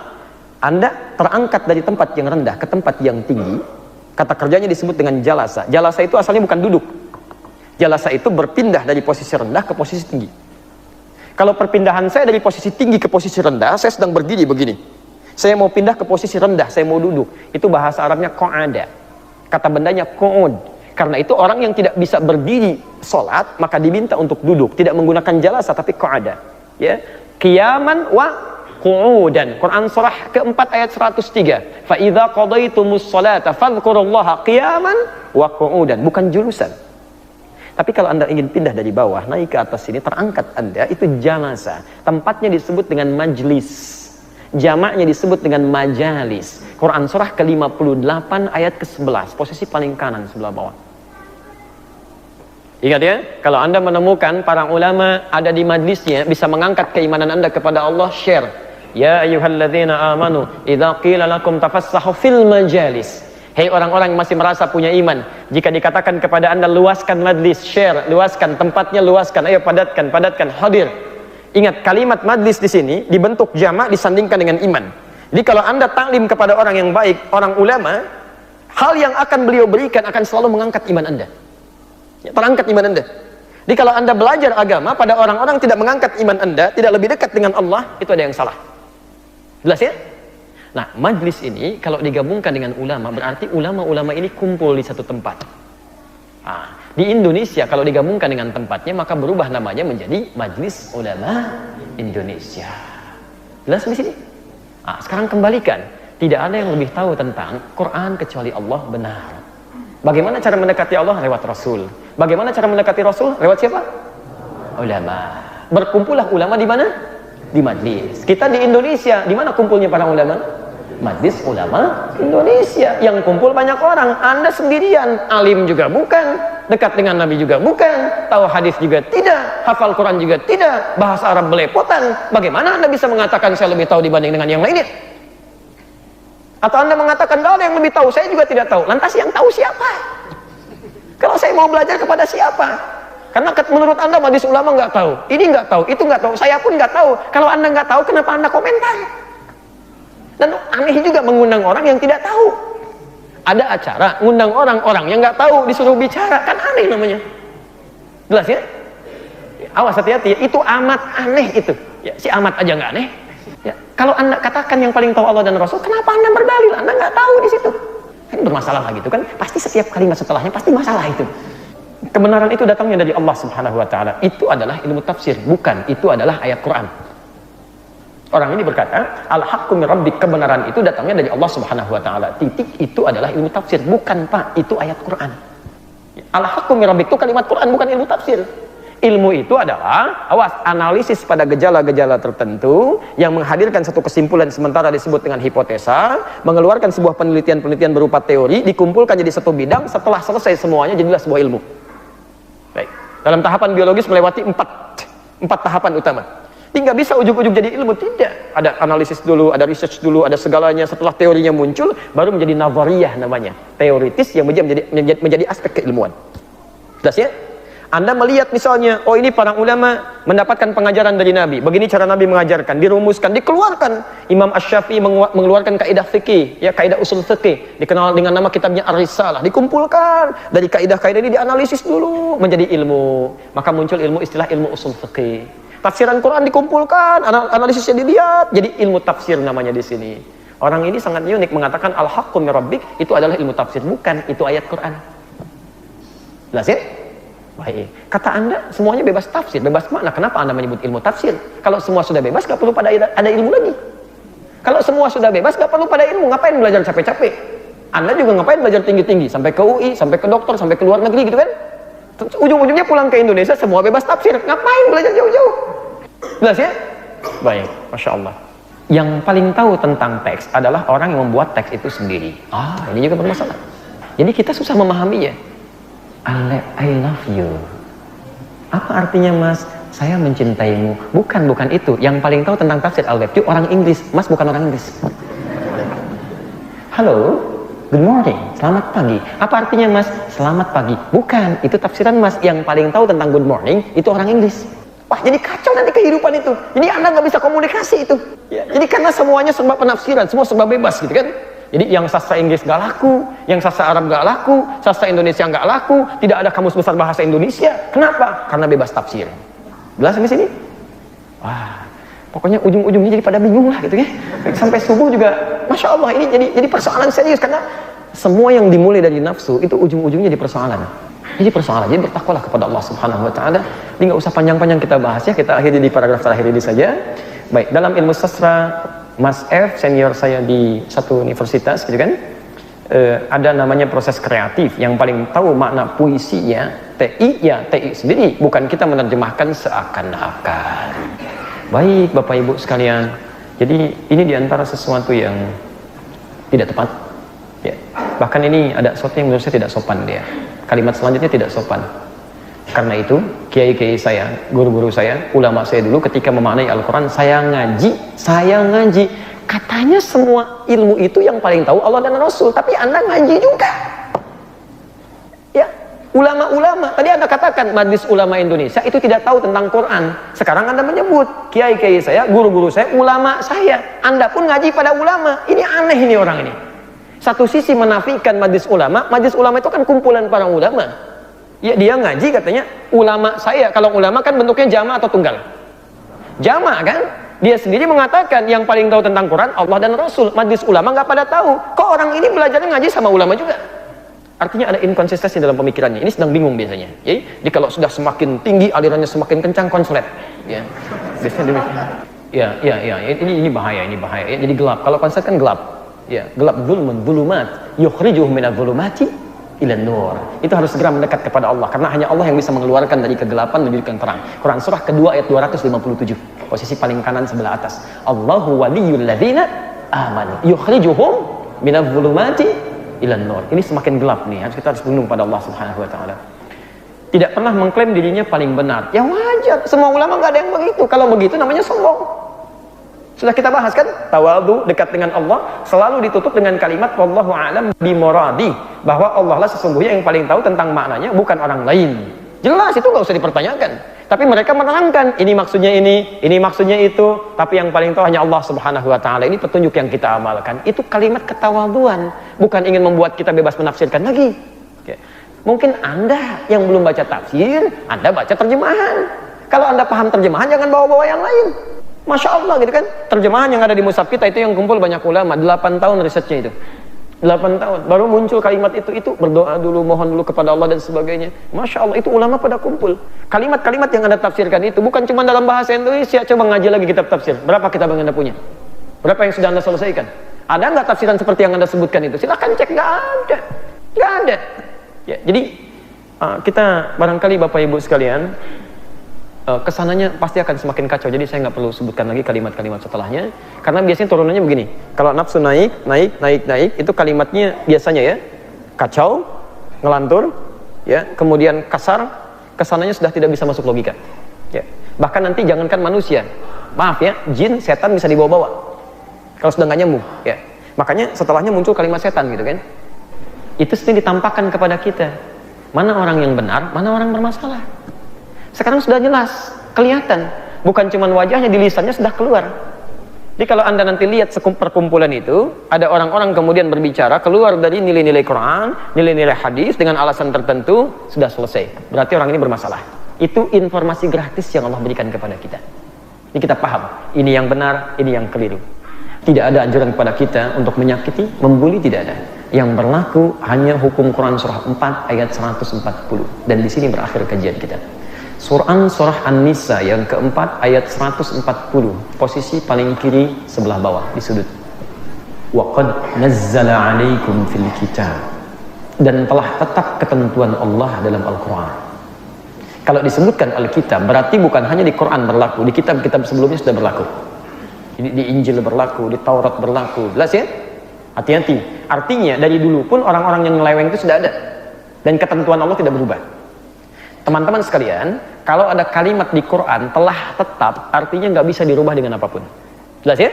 Anda terangkat dari tempat yang rendah ke tempat yang tinggi, kata kerjanya disebut dengan jalasa. Jalasa itu asalnya bukan duduk. Jalasa itu berpindah dari posisi rendah ke posisi tinggi. Kalau perpindahan saya dari posisi tinggi ke posisi rendah, saya sedang berdiri begini. Saya mau pindah ke posisi rendah, saya mau duduk. Itu bahasa Arabnya qa'ada. Kata bendanya qu'ud. Karena itu orang yang tidak bisa berdiri sholat, maka diminta untuk duduk. Tidak menggunakan jalasa tapi qa'ada. Ya, qiyaman wa qu'udan. Quran surah keempat ayat 103. Fa idza qadaitumus salata fadhkurullaha qiyaman wa qu'udan. Bukan julusan. Tapi kalau Anda ingin pindah dari bawah naik ke atas sini, terangkat Anda, itu jalasa. Tempatnya disebut dengan majlis. Jamaknya disebut dengan majalis. Quran surah ke-58 ayat ke-11, posisi paling kanan sebelah bawah. Ingat ya, kalau Anda menemukan para ulama ada di majlisnya, bisa mengangkat keimanan Anda kepada Allah, share. Ya ayyuhalladzina amanu, idza qila lakum tafassahu fil majalis. Hei orang-orang yang masih merasa punya iman, jika dikatakan kepada Anda luaskan majlis, share, luaskan tempatnya, luaskan, ayo padatkan, hadir. Ingat, kalimat majlis di sini dibentuk jamak disandingkan dengan iman. Jadi kalau Anda taklim kepada orang yang baik, orang ulama, hal yang akan beliau berikan akan selalu mengangkat iman Anda. Ya, terangkat iman Anda. Jadi kalau Anda belajar agama pada orang-orang tidak mengangkat iman Anda, tidak lebih dekat dengan Allah, itu ada yang salah. Jelas ya? Nah, majlis ini kalau digabungkan dengan ulama, berarti ulama-ulama ini kumpul di satu tempat. Nah, di Indonesia kalau digabungkan dengan tempatnya, maka berubah namanya menjadi Majlis Ulama Indonesia. Jelas di sini? Nah, sekarang kembalikan, tidak ada yang lebih tahu tentang Quran kecuali Allah benar. Bagaimana cara mendekati Allah? Lewat Rasul. Bagaimana cara mendekati Rasul? Lewat siapa? Ulama. Berkumpullah ulama di mana? Di majlis. Kita di Indonesia, di mana kumpulnya para ulama? Majlis Ulama Indonesia. Yang kumpul banyak orang. Anda sendirian, alim juga bukan, dekat dengan Nabi juga bukan, tahu hadis juga tidak, hafal Quran juga tidak, bahasa Arab belepotan. Bagaimana Anda bisa mengatakan saya lebih tahu dibanding dengan yang lainnya? Atau Anda mengatakan tidak ada yang lebih tahu, saya juga tidak tahu. Lantas yang tahu siapa? Kalau saya mau belajar kepada siapa? Karena menurut Anda majlis ulama nggak tahu, ini nggak tahu, itu nggak tahu, saya pun nggak tahu. Kalau Anda nggak tahu, kenapa Anda komentar? Dan aneh juga mengundang orang yang tidak tahu. Ada acara ngundang orang-orang yang nggak tahu disuruh bicara, kan aneh namanya. Jelas ya? Awas, hati-hati, itu amat aneh itu. Ya, si amat aja nggak aneh. Ya, kalau Anda katakan yang paling tahu Allah dan Rasul, kenapa Anda berdalil? Anda nggak tahu di situ. Kan bermasalah gitu kan? Pasti setiap kalimat setelahnya pasti masalah itu. Kebenaran itu datangnya dari Allah Subhanahu wa taala. Itu adalah ilmu tafsir, bukan itu adalah ayat Quran. Orang ini berkata, al-haqqu min rabbik, kebenaran itu datangnya dari Allah Subhanahu wa taala. Titik, itu adalah ilmu tafsir, bukan Pak, itu ayat Quran. Al-haqqu min rabbik itu kalimat Quran, bukan ilmu tafsir. Ilmu itu adalah, awas, analisis pada gejala-gejala tertentu yang menghadirkan satu kesimpulan sementara disebut dengan hipotesa, mengeluarkan sebuah penelitian-penelitian berupa teori, dikumpulkan jadi satu bidang, setelah selesai semuanya jadilah sebuah ilmu. Baik. Dalam tahapan biologis melewati empat tahapan utama. Nggak bisa ujuk-ujuk jadi ilmu, tidak. Ada analisis dulu, ada research dulu, ada segalanya. Setelah teorinya muncul, baru menjadi nazariyah namanya, teoritis yang menjadi aspek keilmuan. Jelas ya? Anda melihat misalnya, oh ini para ulama mendapatkan pengajaran dari Nabi, begini cara Nabi mengajarkan, dirumuskan, dikeluarkan. Imam Asy-Syafi'i mengeluarkan kaidah fikih, ya, kaidah usul fikih, dikenal dengan nama kitabnya Ar-Risalah, dikumpulkan. Dari kaidah-kaidah ini dianalisis dulu menjadi ilmu, maka muncul ilmu, istilah ilmu usul fikih. Tafsiran Quran dikumpulkan, analisisnya dilihat, jadi ilmu tafsir namanya di sini. Orang ini sangat unik mengatakan al-haqqu min rabbik itu adalah ilmu tafsir, bukan itu ayat Quran. Jelas ya? Baik. Kata Anda semuanya bebas tafsir, bebas makna. Kenapa Anda menyebut ilmu tafsir? Kalau semua sudah bebas, gak perlu pada ada ilmu lagi. Kalau semua sudah bebas, gak perlu pada ilmu. Ngapain belajar capek-capek? Anda juga ngapain belajar tinggi-tinggi sampai ke UI, sampai ke dokter, sampai ke luar negeri gitu kan? Ujung-ujungnya pulang ke Indonesia semua bebas tafsir. Ngapain belajar jauh-jauh? Jelas ya? Baik, Masya Allah. Yang paling tahu tentang teks adalah orang yang membuat teks itu sendiri. Ini juga bermasalah. Jadi kita susah memahaminya. I love you. Apa artinya, Mas? Saya mencintaimu. Bukan itu. Yang paling tahu tentang tafsir I love you orang Inggris. Mas bukan orang Inggris. Halo, good morning, selamat pagi. Apa artinya, Mas? Selamat pagi. Bukan, itu tafsiran Mas. Yang paling tahu tentang good morning itu orang Inggris. Wah, jadi kacau nanti kehidupan itu. Jadi Anda nggak bisa komunikasi itu. Ya, jadi karena semuanya serba penafsiran, semua serba bebas gitu kan. Jadi yang sastra Inggris nggak laku, yang sastra Arab nggak laku, sastra Indonesia nggak laku, tidak ada kamus besar bahasa Indonesia. Kenapa? Karena bebas tafsir. Jelas di sini? Wah, pokoknya ujung-ujungnya jadi pada bingung lah gitu ya. Sampai subuh juga, Masya Allah, ini jadi persoalan serius karena semua yang dimulai dari nafsu itu ujung-ujungnya jadi persoalan. Jadi persoalan, jadi bertakwalah kepada Allah Subhanahu wa taala. Ini enggak usah panjang-panjang kita bahas ya, kita akhiri di paragraf terakhir ini saja. Baik, dalam ilmu sastra, Mas F senior saya di satu universitas gitu kan, ada namanya proses kreatif. Yang paling tahu makna puisinya TI ya TI sendiri, bukan kita menerjemahkan seakan-akan. Baik Bapak Ibu sekalian, jadi ini diantara sesuatu yang tidak tepat ya. Bahkan ini ada sesuatu yang menurut saya tidak sopan dia. Kalimat selanjutnya tidak sopan. Karena itu kiai-kiai saya, guru-guru saya, ulama saya dulu ketika memaknai Al-Quran, saya ngaji, katanya semua ilmu itu yang paling tahu Allah dan Rasul, tapi Anda ngaji juga ya. Ulama-ulama, tadi Anda katakan Majelis Ulama Indonesia itu tidak tahu tentang Quran. Sekarang Anda menyebut kiai-kiai saya, guru-guru saya, ulama saya, Anda pun ngaji pada ulama. Ini aneh ini orang ini. Satu sisi menafikan Majelis Ulama itu kan kumpulan para ulama. Ya, dia ngaji katanya ulama saya. Kalau ulama kan bentuknya jama' atau tunggal? Jama' kan? Dia sendiri mengatakan yang paling tahu tentang Quran Allah dan Rasul. Majelis ulama nggak pada tahu. Kok orang ini belajarnya ngaji sama ulama juga? Artinya ada inkonsistensi dalam pemikirannya. Ini sedang bingung biasanya. Jadi kalau sudah semakin tinggi alirannya semakin kencang konslet. Ya, biasanya demikian. Ya. Ini bahaya. Ya, jadi gelap. Kalau konslet kan gelap. Ya, gelap zulumat yukhrijuhum minadh-dhulumati ilan nur. Itu harus segera mendekat kepada Allah, karena hanya Allah yang bisa mengeluarkan dari kegelapan menuju ke terang. Quran surah kedua ayat 257, posisi paling kanan sebelah atas. Allahu waliyul ladzina amanu yukhrijuhum minadh-dhulumati ilan nur. Ini semakin gelap nih, kita harus berlindung pada Allah Subhanahu wa taala. Tidak pernah mengklaim dirinya paling benar. Ya wajar, semua ulama nggak ada yang begitu. Kalau begitu namanya sombong. Sudah kita bahas kan, tawadhu, dekat dengan Allah selalu ditutup dengan kalimat wallahu a'lam bimuradi, bahwa Allah lah sesungguhnya yang paling tahu tentang maknanya, bukan orang lain. Jelas, itu nggak usah dipertanyakan. Tapi mereka menerangkan ini maksudnya ini maksudnya itu, tapi yang paling tahu hanya Allah Subhanahu wa taala. Ini petunjuk yang kita amalkan. Itu kalimat ketawadhuan, bukan ingin membuat kita bebas menafsirkan lagi. Oke. Mungkin Anda yang belum baca tafsir, Anda baca terjemahan. Kalau Anda paham terjemahan, jangan bawa-bawa yang lain. Masya Allah gitu kan, terjemahan yang ada di mushaf kita itu yang kumpul banyak ulama, 8 tahun risetnya itu, 8 tahun baru muncul kalimat itu berdoa dulu, mohon dulu kepada Allah dan sebagainya. Masya Allah, itu ulama pada kumpul. Kalimat-kalimat yang Anda tafsirkan itu bukan cuma dalam bahasa Indonesia. Coba ngaji lagi kitab tafsir, berapa kitab yang Anda punya? Berapa yang sudah Anda selesaikan? Ada nggak tafsiran seperti yang Anda sebutkan itu? Silahkan cek, nggak ada ya. Jadi kita barangkali Bapak Ibu sekalian, kesananya pasti akan semakin kacau. Jadi saya nggak perlu sebutkan lagi kalimat-kalimat setelahnya, karena biasanya turunannya begini. Kalau nafsu naik, itu kalimatnya biasanya ya kacau, ngelantur, ya, kemudian kasar, kesananya sudah tidak bisa masuk logika. Ya. Bahkan nanti jangankan manusia, maaf ya, jin, setan bisa dibawa-bawa kalau sudah nggak nyambung. Ya. Makanya setelahnya muncul kalimat setan gitu kan. Itu sering ditampakkan kepada kita. Mana orang yang benar, mana orang bermasalah. Sekarang sudah jelas, kelihatan. Bukan cuma wajahnya, di lisannya sudah keluar. Jadi kalau Anda nanti lihat perkumpulan itu, ada orang-orang kemudian berbicara, keluar dari nilai-nilai Quran, nilai-nilai hadis, dengan alasan tertentu, sudah selesai. Berarti orang ini bermasalah. Itu informasi gratis yang Allah berikan kepada kita. Ini kita paham, ini yang benar, ini yang keliru. Tidak ada anjuran kepada kita untuk menyakiti, membuli, tidak ada. Yang berlaku hanya hukum Quran surah 4 ayat 140. Dan di sini berakhir kajian kita. Surah An-Nisa yang keempat ayat 140, posisi paling kiri sebelah bawah di sudut. Wa qad nazzala 'alaikum fil kitab, dan telah tetap ketentuan Allah dalam Al-Quran. Kalau disebutkan Alkitab berarti bukan hanya di Quran berlaku, di kitab-kitab sebelumnya sudah berlaku. Di Injil berlaku, di Taurat berlaku. Jelas ya? Hati-hati. Artinya dari dulu pun orang-orang yang nyeleweng itu sudah ada, dan ketentuan Allah tidak berubah. Teman-teman sekalian, kalau ada kalimat di Quran telah tetap, artinya nggak bisa dirubah dengan apapun. Jelas ya?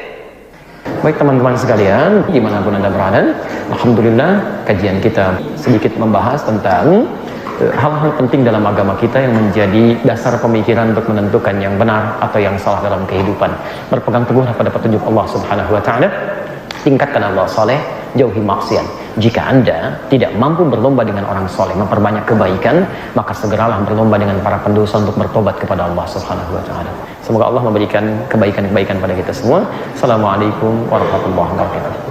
Baik teman-teman sekalian, dimanapun Anda berada, alhamdulillah kajian kita sedikit membahas tentang hal-hal penting dalam agama kita yang menjadi dasar pemikiran untuk menentukan yang benar atau yang salah dalam kehidupan. Berpegang teguh pada petunjuk Allah Subhanahu wa taala, tingkatkan Allah soleh, jauhi maksiat. Jika Anda tidak mampu berlomba dengan orang soleh, memperbanyak kebaikan, maka segeralah berlomba dengan para pendosa untuk bertobat kepada Allah Subhanahu wa taala. Semoga Allah memberikan kebaikan-kebaikan pada kita semua. Assalamualaikum warahmatullahi wabarakatuh.